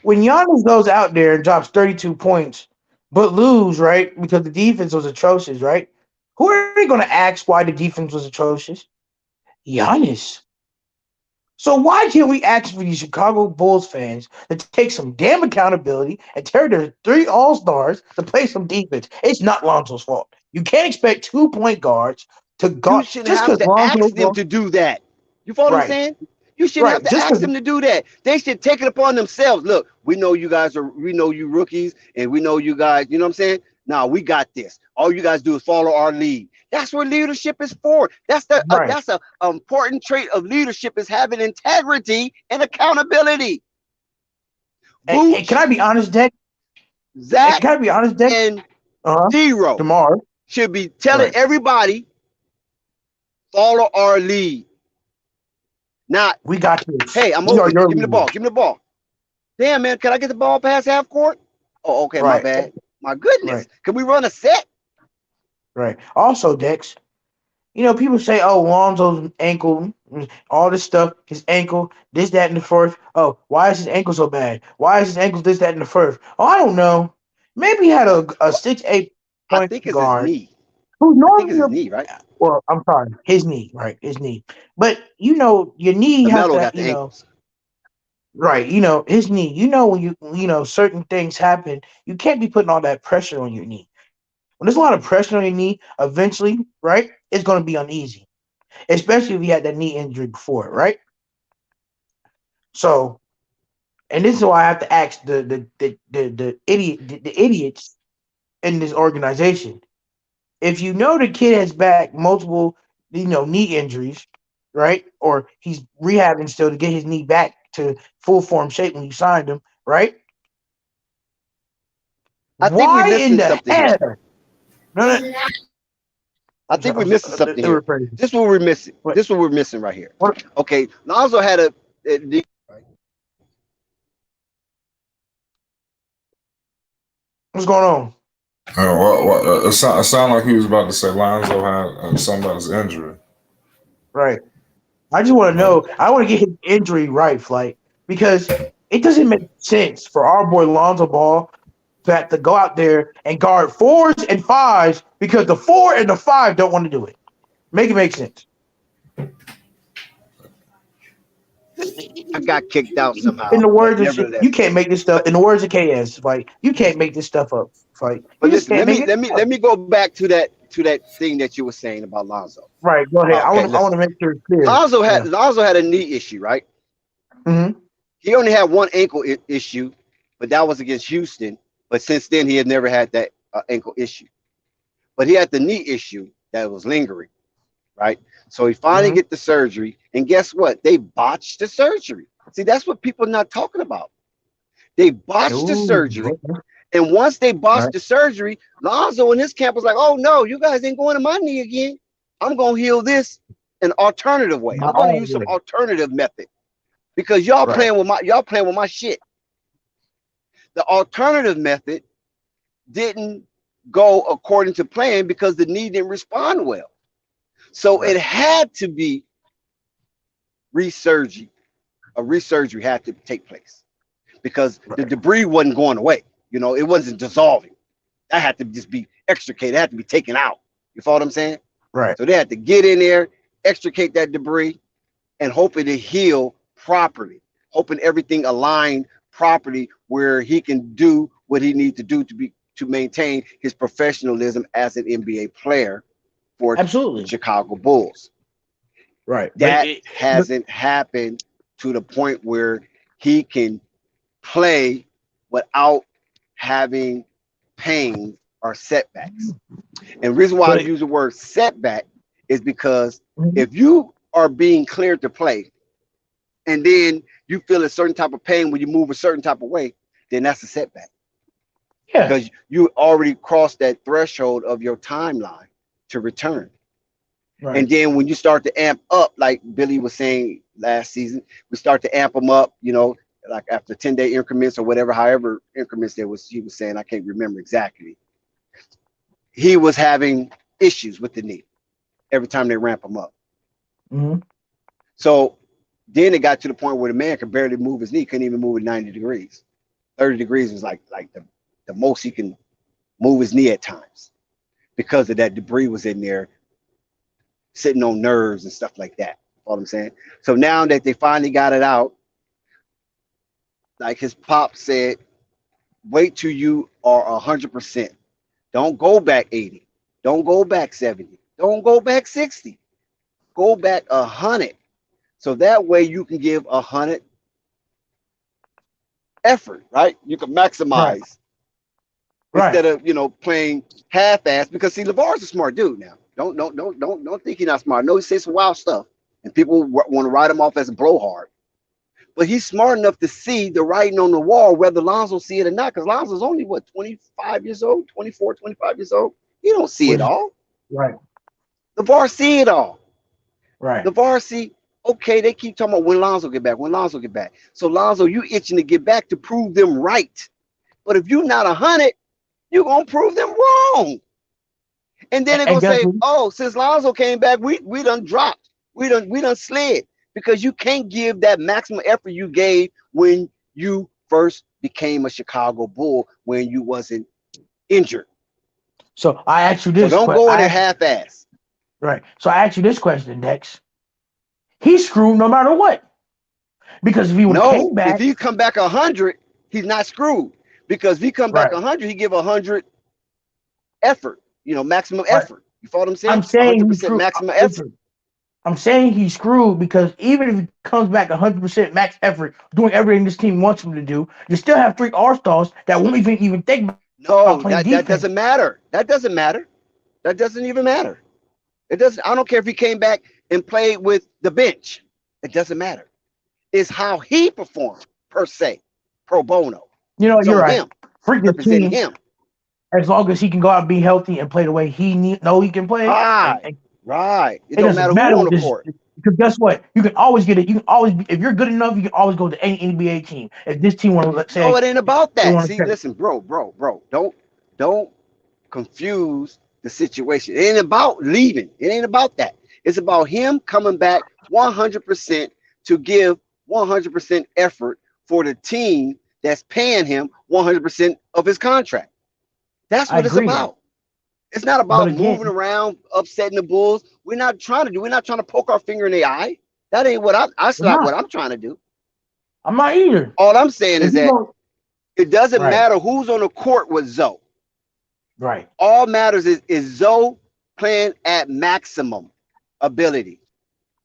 When Giannis goes out there and drops 32 points, but lose, right, because the defense was atrocious, right? Who are they going to ask why the defense was atrocious? Giannis. So why can't we ask for these Chicago Bulls fans to take some damn accountability and tell their 3 All-Stars to play some defense? It's not Lonzo's fault. You can't expect 2 point guards to guard. You shouldn't have to ask them to do that. You follow what I'm saying? You shouldn't have to ask them to do that. They should take it upon themselves. Look, we know you guys we know you rookies, and we know you guys, you know what I'm saying? "No, we got this. All you guys do is follow our lead." That's what leadership is for. That's the Right. that's a important trait of leadership, is having integrity and accountability. Hey, can I be honest, Deck? Hey, Zach can I be honest, Deck? and Uh-huh. Zero Tomorrow. should be telling Right. everybody, follow our lead. Not, We got this. hey, I'm We are open. your Give me the leaders. ball. Give me the ball. Damn, man, can I get the ball past half court? Oh, okay, my Right. bad. My goodness. Right. Can we run a set? Right. Also, Dex, people say, "Oh, Lonzo's ankle, all this stuff, his ankle, this, that, and the first. Oh, why is his ankle so bad? Why is his ankle this, that, and the first? Oh, I don't know. Maybe he had a 6'8" I point think it's his guard knee. who's I think it's his normally knee, right? well, I'm sorry, his knee, right? His knee. But your knee has LaMelo to, got the ankles. right? His knee. When certain things happen, you can't be putting all that pressure on your knee. When there's a lot of pressure on your knee, eventually, right, it's going to be uneasy, especially if you had that knee injury before, right? So, and this is why I have to ask the idiots in this organization. If you know the kid has back multiple, knee injuries, right, or he's rehabbing still to get his knee back to full form shape when you signed him, right? I think we're Why in missing the something hell? here. No, I think we're missing something they were here. crazy. This is what we're missing. What? This is what we're missing right here. What? Okay, Lonzo had What's going on? It sounded like he was about to say Lonzo had somebody's injury. Right. I just want to know. I want to get his injury right, because it doesn't make sense for our boy Lonzo Ball to have to go out there and guard 4s and 5s because the 4 and the 5 don't want to do it. Make it make sense. I got kicked out somehow. In the But words of nevertheless. you can't make this stuff. In the words of KS, you can't make this stuff up. You But just listen, can't make it. let me go back to that thing that you were saying about Lonzo. Right. Go ahead. Okay, I want to make sure it's clear. Lonzo had a knee issue, right? Mm-hmm. He only had one ankle issue, but that was against Houston. But since then, he had never had that ankle issue. But he had the knee issue that was lingering, right? So he finally get the surgery, and guess what? They botched the surgery. See, that's what people are not talking about. They botched the surgery, and once they botched the surgery, Lonzo and his camp was like, "Oh no, you guys ain't going to my knee again. I'm gonna heal this an alternative way. I'm gonna use some alternative method because y'all playing with my shit." The alternative method didn't go according to plan because the knee didn't respond well. So it had to be resurgery. A resurgery had to take place because the debris wasn't going away. It wasn't dissolving. That had to just be extricated. It had to be taken out. You follow what I'm saying? Right. So they had to get in there, extricate that debris, and hope it heal properly, hoping everything aligned properly where he can do what he needs to do to maintain his professionalism as an NBA player for the Chicago Bulls. Right. That hasn't happened to the point where he can play without having pain or setbacks. And the reason why I use the word setback is because if you are being cleared to play and then you feel a certain type of pain when you move a certain type of way, then that's a setback. Yeah. Because you already crossed that threshold of your timeline to return. Right. And then when you start to amp up, like Billy was saying last season, we start to amp them up, like after 10-day increments or whatever, however increments he was saying, I can't remember exactly. He was having issues with the knee every time they ramp him up. Mm-hmm. So then it got to the point where the man could barely move his knee, couldn't even move it 90 degrees. 30 degrees was like the most he can move his knee at times because of that debris was in there sitting on nerves and stuff like that. You know what I'm saying? So now that they finally got it out, like his pop said, wait till you are 100%. Don't go back 80. Don't go back 70. Don't go back 60. Go back 100. So that way you can give 100 effort, right? You can maximize instead of playing half-ass. Because see, LeVar's a smart dude now. Don't think he's not smart. No, he says some wild stuff, and people want to write him off as a blowhard. But he's smart enough to see the writing on the wall, whether Lonzo see it or not. Because Lonzo's only 25 years old, 24, 25 years old. He don't see it all. Right. LeVar see it all. Right. LeVar see. Okay, they keep talking about when Lonzo get back. When Lonzo get back. So Lonzo, you itching to get back to prove them right. But if you're not 100, you're gonna prove them wrong. And then they're gonna say, "Oh, since Lonzo came back, we done dropped. We done slid because you can't give that maximum effort you gave when you first became a Chicago Bull when you wasn't injured." So I asked you this. So don't go in there half-ass. Right. So I asked you this question, Dex. He's screwed no matter what. Because if he would came back, if he come back 100, he's not screwed. Because if he come back 100, he give 100 effort. Maximum effort. You follow what I'm saying? I'm saying 100% maximum effort. I'm saying he's screwed because even if he comes back 100% max effort, doing everything this team wants him to do, you still have 3 All-Stars that won't even think about that doesn't matter. That doesn't matter. That doesn't even matter. It doesn't. I don't care if he came back and played with the bench. It doesn't matter. It's how he performed per se, pro bono. You're right. Him, representing him. As long as he can go out and be healthy and play the way he can play. Right. It don't matter who on the court. Because guess what? You can always get it. You can always, if you're good enough, you can always go to any NBA team. If this team want to say, no, it ain't about that. See, listen, bro. Don't confuse the situation. It ain't about leaving. It ain't about that. It's about him coming back 100% to give 100% effort for the team that's paying him 100% of his contract. That's what it's about. It's not about moving around, upsetting the Bulls. We're not trying to poke our finger in the eye. That ain't what that's not what I'm trying to do. I'm not either. All I'm saying is that it doesn't matter who's on the court with Zoe. Right. All matters is Zoe playing at maximum ability,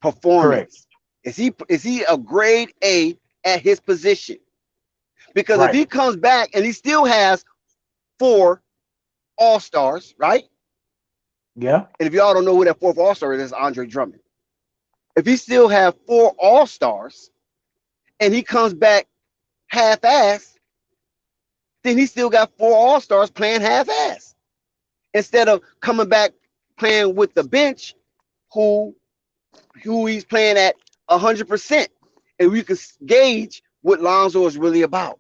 performance. Correct. Is he a grade A at his position? Because if he comes back and he still has 4 All-Stars, right? Yeah. And if y'all don't know who that 4th All-Star is, Andre Drummond. If he still have 4 All-Stars and he comes back half-ass, then he still got 4 All-Stars playing half-ass. Instead of coming back playing with the bench who he's playing at 100%. And we can gauge what Lonzo is really about.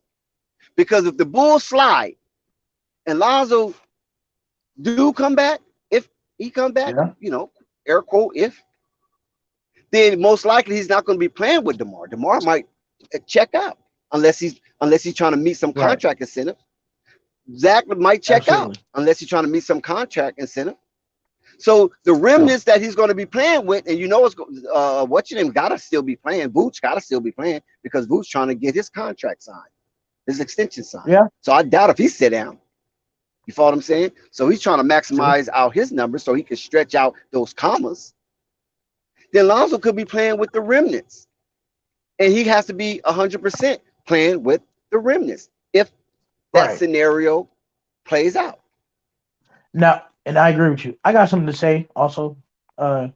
Because if the Bulls slide and Lonzo do come back, if he come back, air quote, if, then most likely he's not going to be playing with DeMar. DeMar might check out unless he's trying to meet some contract incentive. Zach might check out unless he's trying to meet some contract incentive. So the remnants that he's going to be playing with, and it's what's your name gotta still be playing. Vooch gotta still be playing because Vooch trying to get his contract signed, his extension signed. Yeah. So I doubt if he sit down. You follow what I'm saying? So he's trying to maximize out his numbers so he can stretch out those commas. Then Lonzo could be playing with the remnants, and he has to be 100% playing with the remnants if that scenario plays out. Now, and I agree with you. I got something to say also. I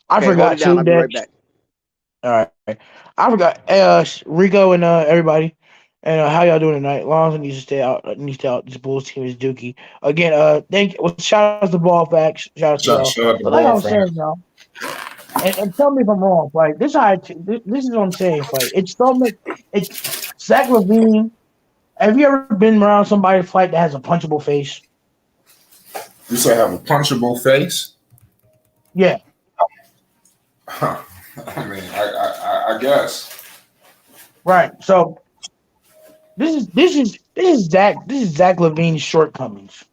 forgot to. I'll be right back. All right. I forgot. Rico and everybody. And how y'all doing tonight? Lonzo needs to stay out. This Bulls team is dookie. Again, thank you. Well, shout out to Ball Facts. Shout out to y'all. But like I was saying, y'all, and tell me if I'm wrong. Like this is what I'm saying. Like it's so much. It's Zach LaVine. Have you ever been around somebody's flight that has a punchable face? You say have a punchable face? Yeah. Huh. I mean, I guess. Right. So this is Zach LaVine's shortcomings.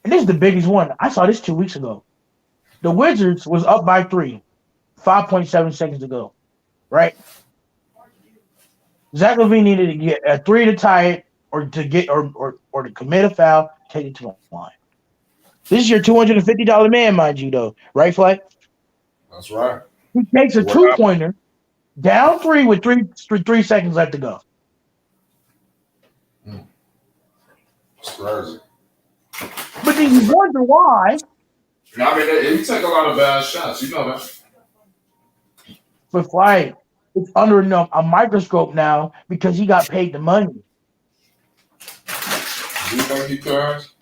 And this is the biggest one. I saw this 2 weeks ago. The Wizards was up by 3, 5.7 seconds to go. Right? Zach LaVine needed to get a 3 to tie it or to commit a foul, take it to the line. This is your $250 man, mind you, though. Right, Flight? That's right. He takes a 2-pointer, down 3 with 3 seconds left to go. crazy. But then you wonder why. I mean, he take a lot of bad shots. You know that. But Flight, it's under a microscope now because he got paid the money. Do you think he cares?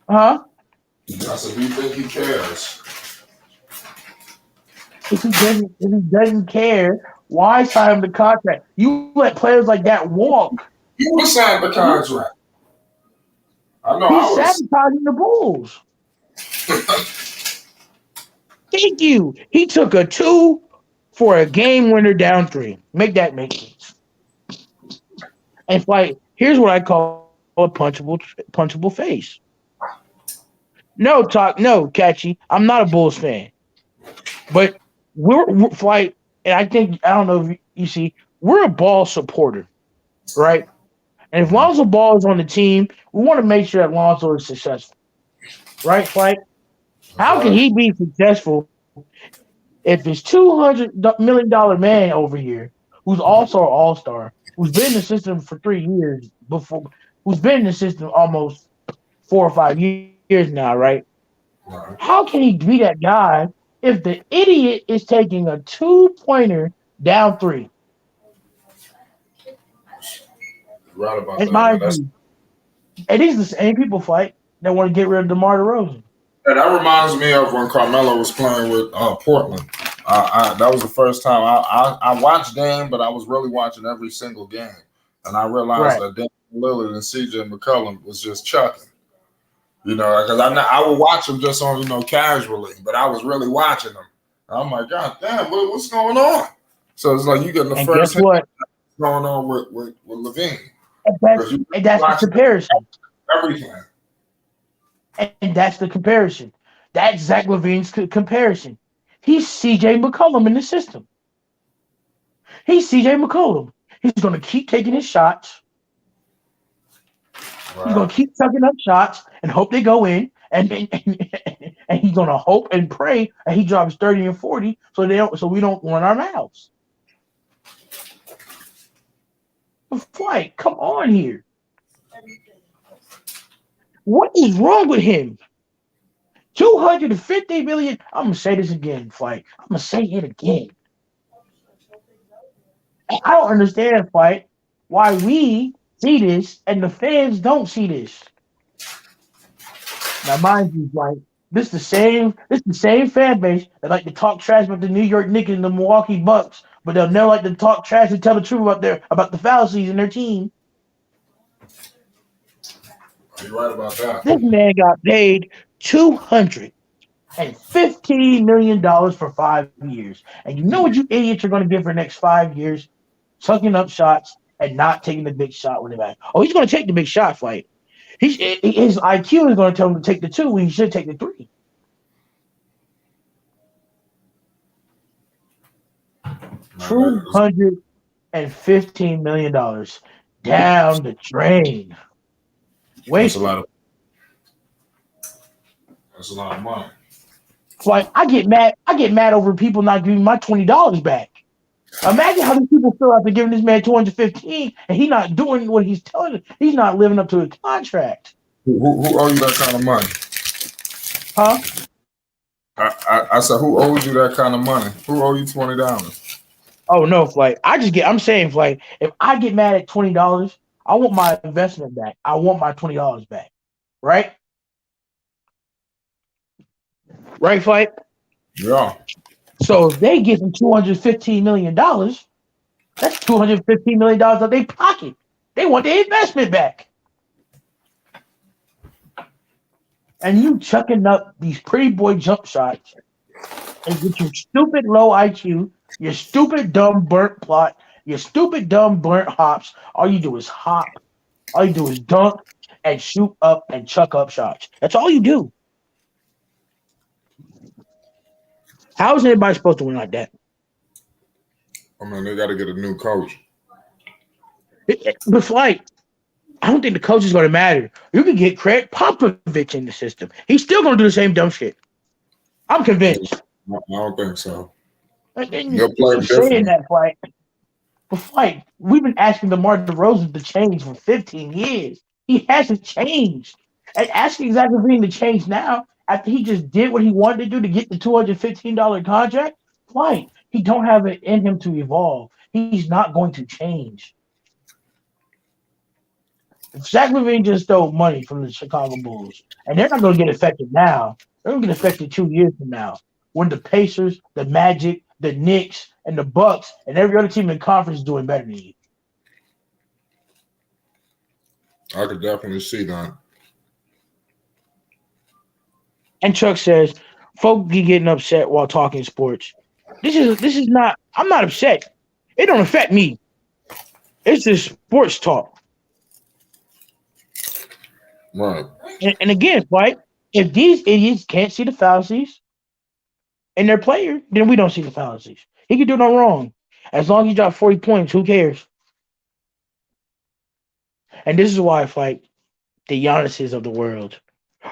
Huh? I said, do you think he cares? If he doesn't care, why sign him the contract? You let players like that walk. You was signed the contract. I know. He's sabotaging the Bulls. Thank you. He took a 2 for a game winner down 3. Make that make sense. And Flight, here's what I call a punchable face. No, Catchy. I'm not a Bulls fan. But we're Flight, and I don't know if you see, we're a Ball supporter, right? And if Lonzo Ball is on the team, we want to make sure that Lonzo is successful, right, Flight? How can he be successful if his $200 million man over here, who's also an all-star, who's been in the system for 3 years before, who's been in the system almost 4 or 5 years now, right? How can he be that guy if the idiot is taking a 2-pointer down 3? Right about And that. mind you, and these are the same people Flight that want to get rid of DeMar DeRozan. Yeah, that reminds me of when Carmelo was playing with Portland. That was the first time I watched game, but I was really watching every single game, and I realized that Damian Lillard and CJ McCollum was just chucking. You know, because I would watch them just on casually, but I was really watching them. And I'm like, God damn, what's going on? So it's like you getting the first hit going on with LaVine. And that's the comparison. Everything. And that's the comparison. That's Zach LaVine's comparison. He's CJ McCollum in the system. He's CJ McCollum. He's going to keep taking his shots. Wow. He's going to keep sucking up shots and hope they go in. And he's going to hope and pray that he drops 30 and 40 so we don't run our mouths. Flight, come on here. What is wrong with him? $250 million. I'm gonna say this again, Flight. I'm gonna say it again. I don't understand, Flight, why we see this and the fans don't see this. Now, mind you, Flight, this is the same fan base that like to talk trash about the New York Knicks and the Milwaukee Bucks, but they'll never like to talk trash and tell the truth about the fallacies in their team. You're right about that. This man got paid $215 million for 5 years. And you know what you idiots are going to get for the next 5 years? Sucking up shots and not taking the big shot when they're back. Oh, he's going to take the big shot, Flight. His IQ is going to tell him to take the 2 when he should take the 3. $215 million down the drain. That's a lot of money. Like I get mad over people not giving my $20 back. Imagine how these people feel after giving this man $215 and he's not doing what he's telling them. He's not living up to his contract. Who owe you that kind of money? Huh? I said, who owes you that kind of money? Who owe you $20? Oh no, Flight. I'm saying, Flight, if I get mad at $20, I want my investment back. I want my $20 back. Right? Right, Flight? Yeah. So if they give him $215 million, that's $215 million out of their pocket. They want their investment back. And you chucking up these pretty boy jump shots and get your stupid low IQ, your stupid dumb burnt plot, your stupid dumb burnt hops. All you do is hop. All you do is dunk and shoot up and chuck up shots. That's all you do. How is anybody supposed to win like that? I mean, they got to get a new coach. But Flight, I don't think the coach is going to matter. You can get Craig Popovich in the system. He's still going to do the same dumb shit. I'm convinced. I don't think so. You're saying that, Flight. But Flight, we've been asking DeMar DeRozan to change for 15 years. He hasn't changed. And asking Zach LaVine to change now after he just did what he wanted to do to get the $215 contract, fine. He don't have it in him to evolve. He's not going to change. If Zach LaVine just stole money from the Chicago Bulls, and they're not going to get affected now. They're going to get affected 2 years from now when the Pacers, the Magic, the Knicks, and the Bucks, and every other team in the conference is doing better than you. I could definitely see that. And Chuck says, folk be getting upset while talking sports. This is not. I'm not upset. It don't affect me. It's just sports talk. Right. And again, right? If these idiots can't see the fallacies in their player, then we don't see the fallacies. He can do no wrong. As long as he dropped 40 points, who cares? And this is why, like, the Giannis's of the world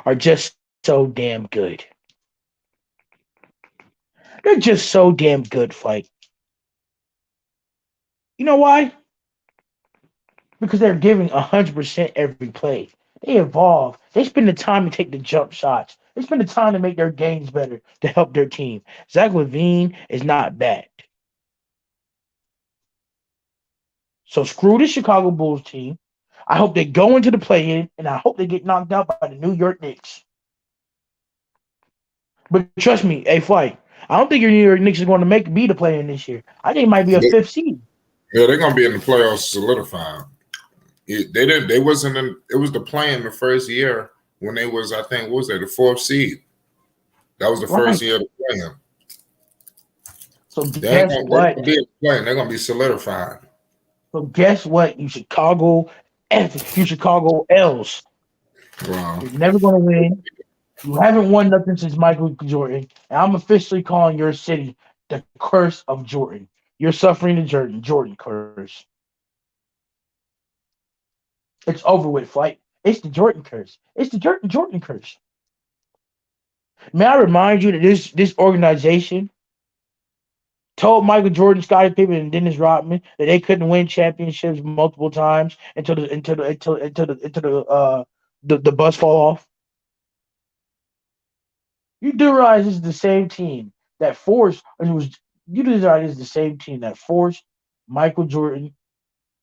are just so damn good. They're just so damn good, Fight. You know why? Because they're giving 100% every play. They evolve. They spend the time to take the jump shots. They spend the time to make their games better to help their team. Zach LaVine is not bad. So screw the Chicago Bulls team. I hope they go into the play-in, and I hope they get knocked out by the New York Knicks. But trust me, hey, Flight, I don't think your New York Knicks are going to be the play-in this year. I think it might be a fifth seed. Yeah, they're gonna be in the playoffs solidified. They didn't. They wasn't in. It was the play in the first year when they was. I think what was they the fourth seed. That was the first year of the play-in. So guess what? They're gonna be solidified. So guess what? You Chicago L's. Wow. You're never going to win. You haven't won nothing since Michael Jordan. And I'm officially calling your city the curse of Jordan. You're suffering the Jordan curse. It's over with, Flight. It's the Jordan curse. It's the Jordan curse. May I remind you that this organization told Michael Jordan, Scottie Pippen, and Dennis Rodman that they couldn't win championships multiple times until the bus fall off. You do realize this is the same team that forced Michael Jordan,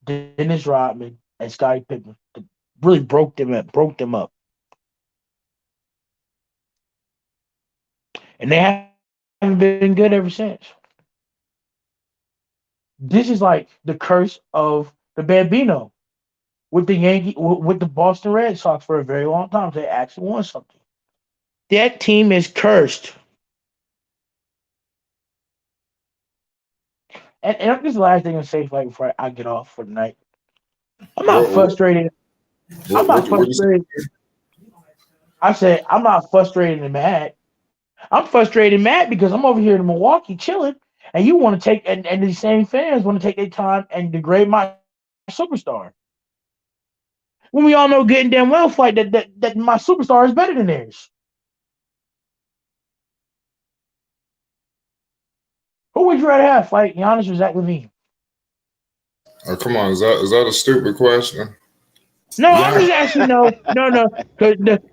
Dennis Rodman, and Scottie Pippen to really broke them up. And they haven't been good ever since. This is like the curse of the Bambino with the Boston Red Sox for a very long time. They actually won something. That team is cursed. And this is the last thing I'm saying before I get off for the night. I'm not frustrated. I'm not frustrated. I said I'm not frustrated and mad. I'm frustrated and mad because I'm over here in Milwaukee chilling, and you want to take and these same fans want to take their time and degrade my superstar. When we all know good and damn well, Fight, that my superstar is better than theirs. Who would you rather have, Fight, Giannis or Zach LaVine? Oh, come on, is that a stupid question? No, I'm just asking.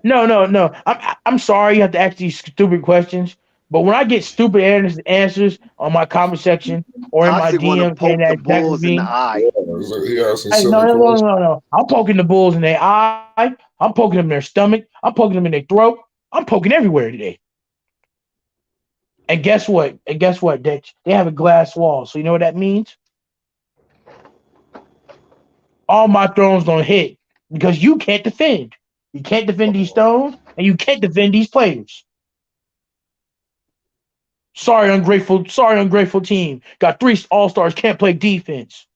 No. I'm sorry you have to ask these stupid questions, but when I get stupid answers on my comment section or in my Toxic want to DM saying poke the that Zach Bulls in the LaVine, eye. hey, no. I'm poking the Bulls in their eye. I'm poking them in their stomach. I'm poking them in their throat. I'm poking everywhere today. And guess what? They have a glass wall. So you know what that means? All my throws don't hit because you can't defend. You can't defend these stones, and you can't defend these players. Sorry, ungrateful team. Got 3 all-stars, can't play defense.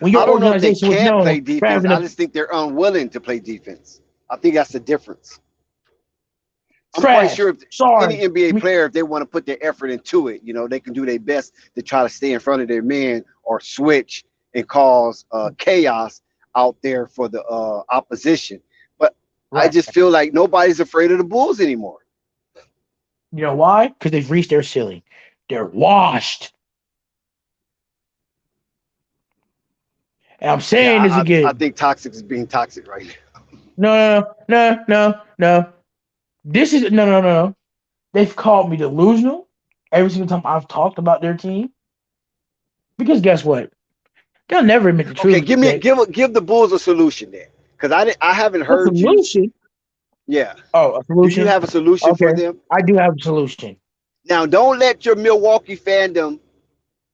I don't know if they can't play defense. I just think they're unwilling to play defense. I think that's the difference. I'm quite sure if any NBA player, if they want to put their effort into it, they can do their best to try to stay in front of their man or switch and cause chaos out there for the opposition. But I just feel like nobody's afraid of the Bulls anymore. You know why? Because they've reached their ceiling. They're washed. And I'm Yeah, saying this I again. think toxic is being toxic right now. No. This is no. They've called me delusional every single time I've talked about their team. Because guess what? They'll never admit the Okay, truth. Dex. give the Bulls a solution there, because I haven't A heard you. solution? Yeah, Oh, a do you solution? have a solution for Okay. them? I do have a solution. Now, don't let your Milwaukee fandom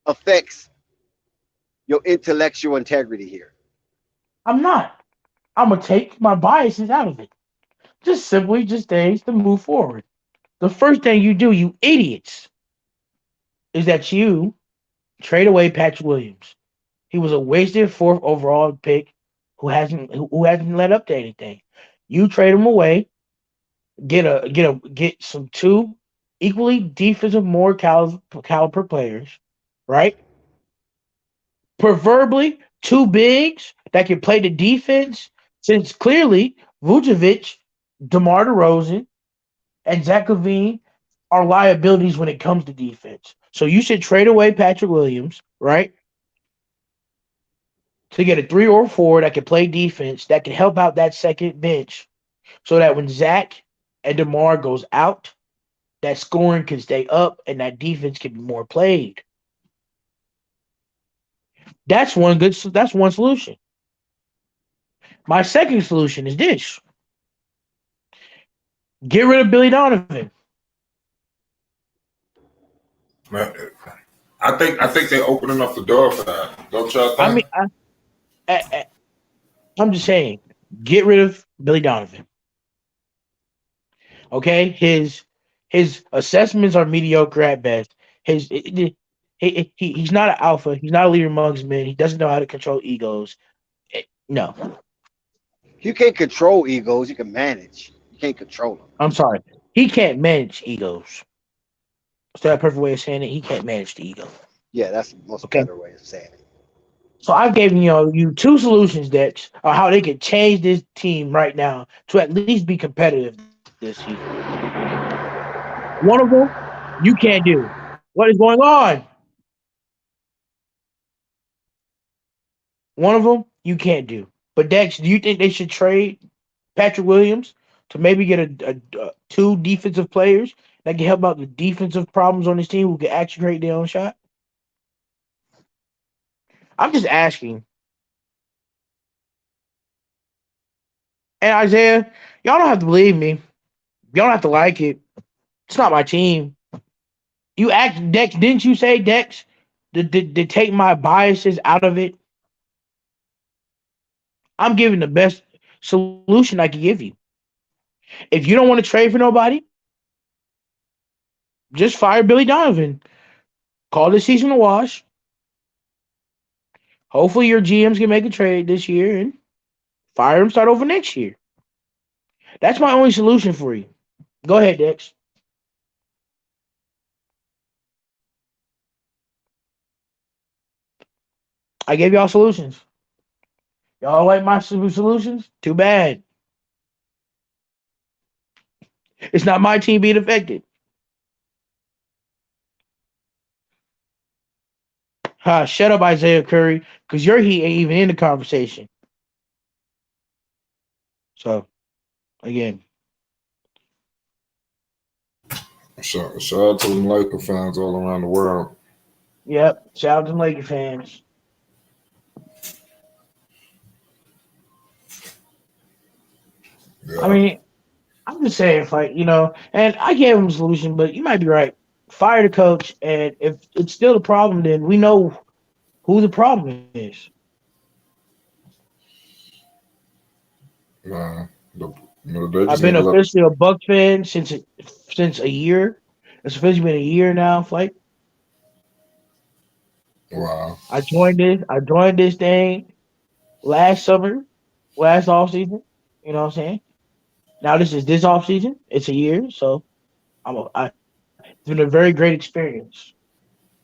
affect your intellectual integrity here. I'm not. I'm gonna take my biases out of it. Just simply just things to move forward. The first thing you do, you idiots, is that you trade away Patrick Williams. He was a wasted fourth overall pick who hasn't led up to anything. You trade him away, get some two equally defensive more caliber players, right? Preferably two bigs that can play the defense, since clearly Vucevic, DeMar DeRozan, and Zach LaVine are liabilities when it comes to defense. So you should trade away Patrick Williams, right? To get a 3 or 4 that can play defense, that can help out that second bench, so that when Zach and DeMar goes out, that scoring can stay up and that defense can be more played. That's one solution. My second solution is this. Get rid of Billy Donovan. Man, I think they're opening up the door for that. Don't y'all I mean, think? I'm just saying, get rid of Billy Donovan. Okay, his assessments are mediocre at best. He's not an alpha. He's not a leader amongst men. He doesn't know how to control egos. No, You can't control egos. You can manage. You can't control them. I'm sorry. He can't manage egos. Is that a perfect way of saying it? He can't manage the ego. Yeah, that's the most Okay. better way of saying it. So I've given you two solutions, Dex, on how they could change this team right now to at least be competitive this season. One of them you can't do. What is going on? One of them you can't do. But Dex, do you think they should trade Patrick Williams to maybe get a two defensive players that can help out the defensive problems on this team who can actually create their own shot? I'm just asking. And Isaiah, y'all don't have to believe me. Y'all don't have to like it. It's not my team. You asked Dex, didn't you say Dex to take my biases out of it? I'm giving the best solution I can give you. If you don't want to trade for nobody, just fire Billy Donovan. Call this season a wash. Hopefully your GMs can make a trade this year and fire him, start over next year. That's my only solution for you. Go ahead, Dex. I gave y'all solutions. Y'all like my solutions? Too bad. It's not my team being affected. Shut up, Isaiah Curry, because your Heat ain't even in the conversation. So, again, Shout out to them Laker fans all around the world. yep. Shout out to Lakers fans. I Yeah. mean, I'm just saying, like, and I gave him a solution, but you might be right. Fire the coach, and if it's still a problem, then we know who the problem is. Nah, they I've just been need to let. officially a Bucks fan since a year. It's officially been a year now. Like Wow. I joined this thing last summer, last off season. You know what I'm saying? Now this is this off season. It's a year, so it's been a very great experience.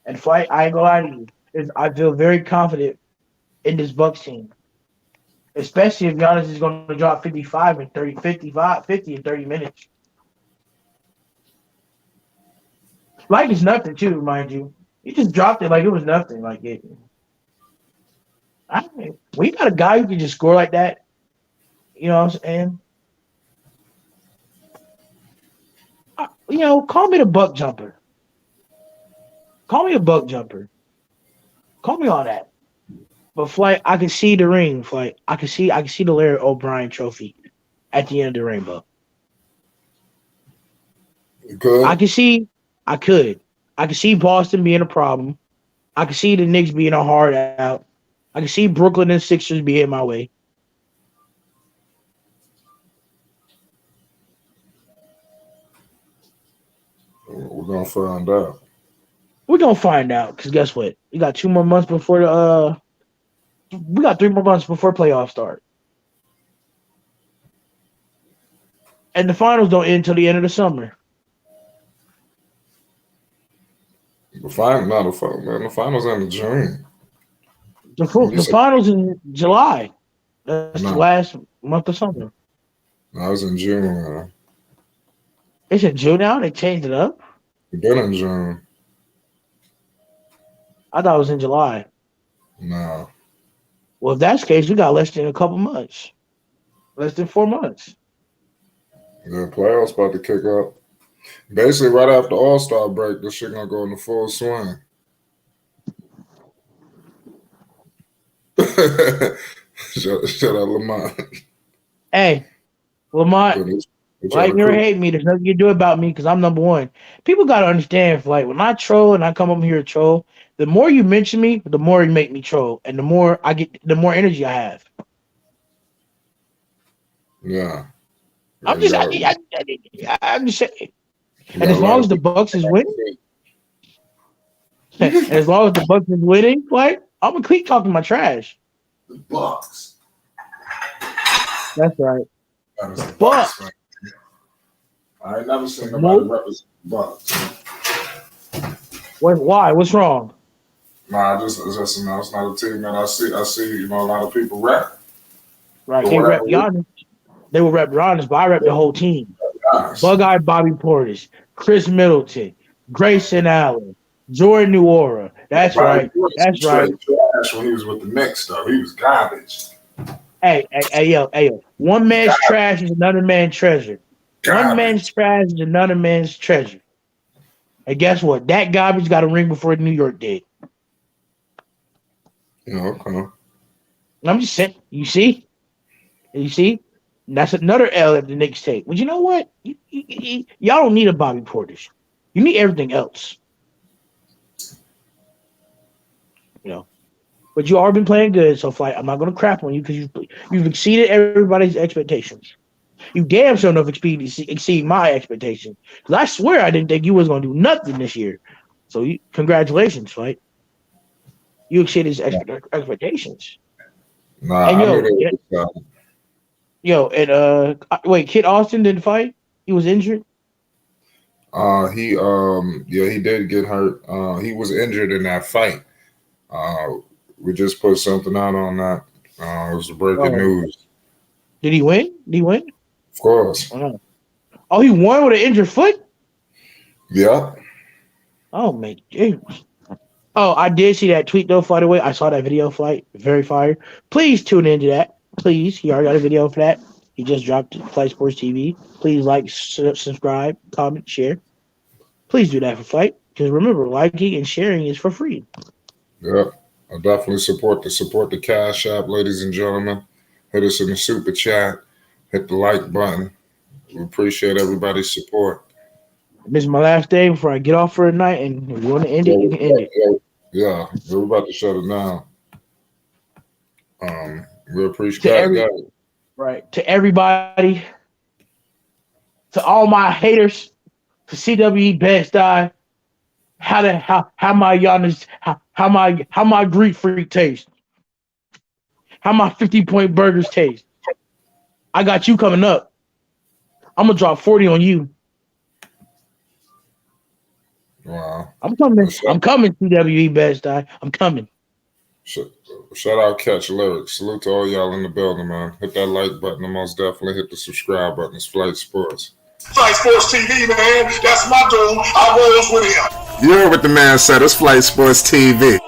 And Flight, I ain't gonna lie to you, I feel very confident in this Bucks team, especially if Giannis is going to drop 55 and 30, 55, 50 in 30 minutes. Like it's nothing too, mind you. He just dropped it like it was nothing. Like it. We got a guy who can just score like that. You know what I'm saying? Call me the buck jumper. Call me a buck jumper. Call me all that. But Flight, I can see the ring. Flight, I can see the Larry O'Brien trophy at the end of the rainbow. You could? I can see Boston being a problem. I can see the Knicks being a hard out. I can see Brooklyn and Sixers being in my way. We're gonna find out. We're gonna find out because guess what? We got 2 more months before we got 3 more months before playoffs start. And the finals don't end until the end of the summer. The finals end in June. The finals in July. That's the last month of summer. No, it was in June, man. It's in June now? They changed it up? It's been in June. I thought it was in July. No. Well, if that's the case, we got less than a couple months. Less than 4 months. The playoffs about to kick up. Basically, right after All-Star break, this shit gonna go into full swing. Shut up, Lamont. Hey, Lamont, like you or hate me, there's nothing you can do about me because I'm number one. People gotta understand, like when I troll and I come over here to troll, the more you mention me, the more you make me troll, and the more I get, the more energy I have. Yeah. I'm just saying. And as long as the Bucks is winning, as long as the Bucks is winning, like I'm gonna keep talking my trash. The Bucks. That's right. That is the Bucks. Bucks. I ain't never seen nobody represent the Bucks. Why? What's wrong? Nah, it's not a team that I see. A lot of people rap. Right, they rep Giannis. They will rep Giannis, but I rep the whole team. Bug-Eye Bobby Portis, Chris Middleton, Grayson Allen, Jordan Nwora. That's right. That's right. Trash when he was with the Knicks, though. He was garbage. Hey, yo. One man's trash is another man's treasure. Garbage. One man's trash is another man's treasure. And guess what? That garbage got a ring before New York did. Yeah, okay. I'm just saying. You see? That's another L that the Knicks take. But you know what? Y'all don't need a Bobby Portis. You need everything else. But you already been playing good, so Flight, I'm not going to crap on you because you've exceeded everybody's expectations. You damn sure enough exceed my expectations. Because I swear I didn't think you was going to do nothing this year. So congratulations, Flight. You exceeded his expectations. Nah, and wait, Kid Austin didn't fight? He was injured? He did get hurt. He was injured in that fight. We just put something out on that. It was breaking news. Did he win? Of course. Oh, he won with an injured foot? Yeah. Oh, man. Oh, I did see that tweet, though, by the way. I saw that video, Flight. Very fire. Please tune into that. Please. He already got a video for that. He just dropped it, Flight Sports TV. Please like, subscribe, comment, share. Please do that for Flight. Because remember, liking and sharing is for free. Yeah. I definitely support the Cash App, ladies and gentlemen. Hit us in the super chat. Hit the like button. We appreciate everybody's support. This is my last day before I get off for the night, and if you want to end it, you can end it. Yeah, we're about to shut it down. We appreciate that. Right. To everybody, to all my haters, to CWE Best Die, how my Giannis, how my Greek freak taste, how my 50-point burgers taste. I got you coming up. I'm gonna drop 40 on you. Wow. I'm coming, CWE Best Die. I'm coming. Shout out Catch Lyrics. Salute to all y'all in the building, man. Hit that like button and most definitely hit the subscribe button. It's Flight Sports. Flight Sports TV, man. That's my dude. I rolls with him. You heard what the man said. It's Flight Sports TV.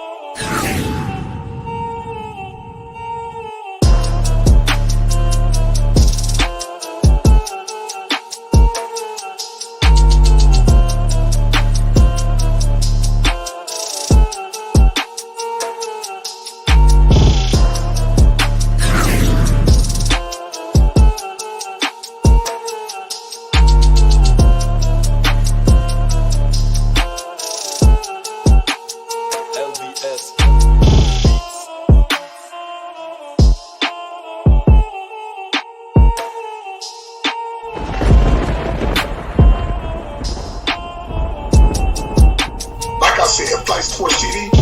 Flight Sports TV.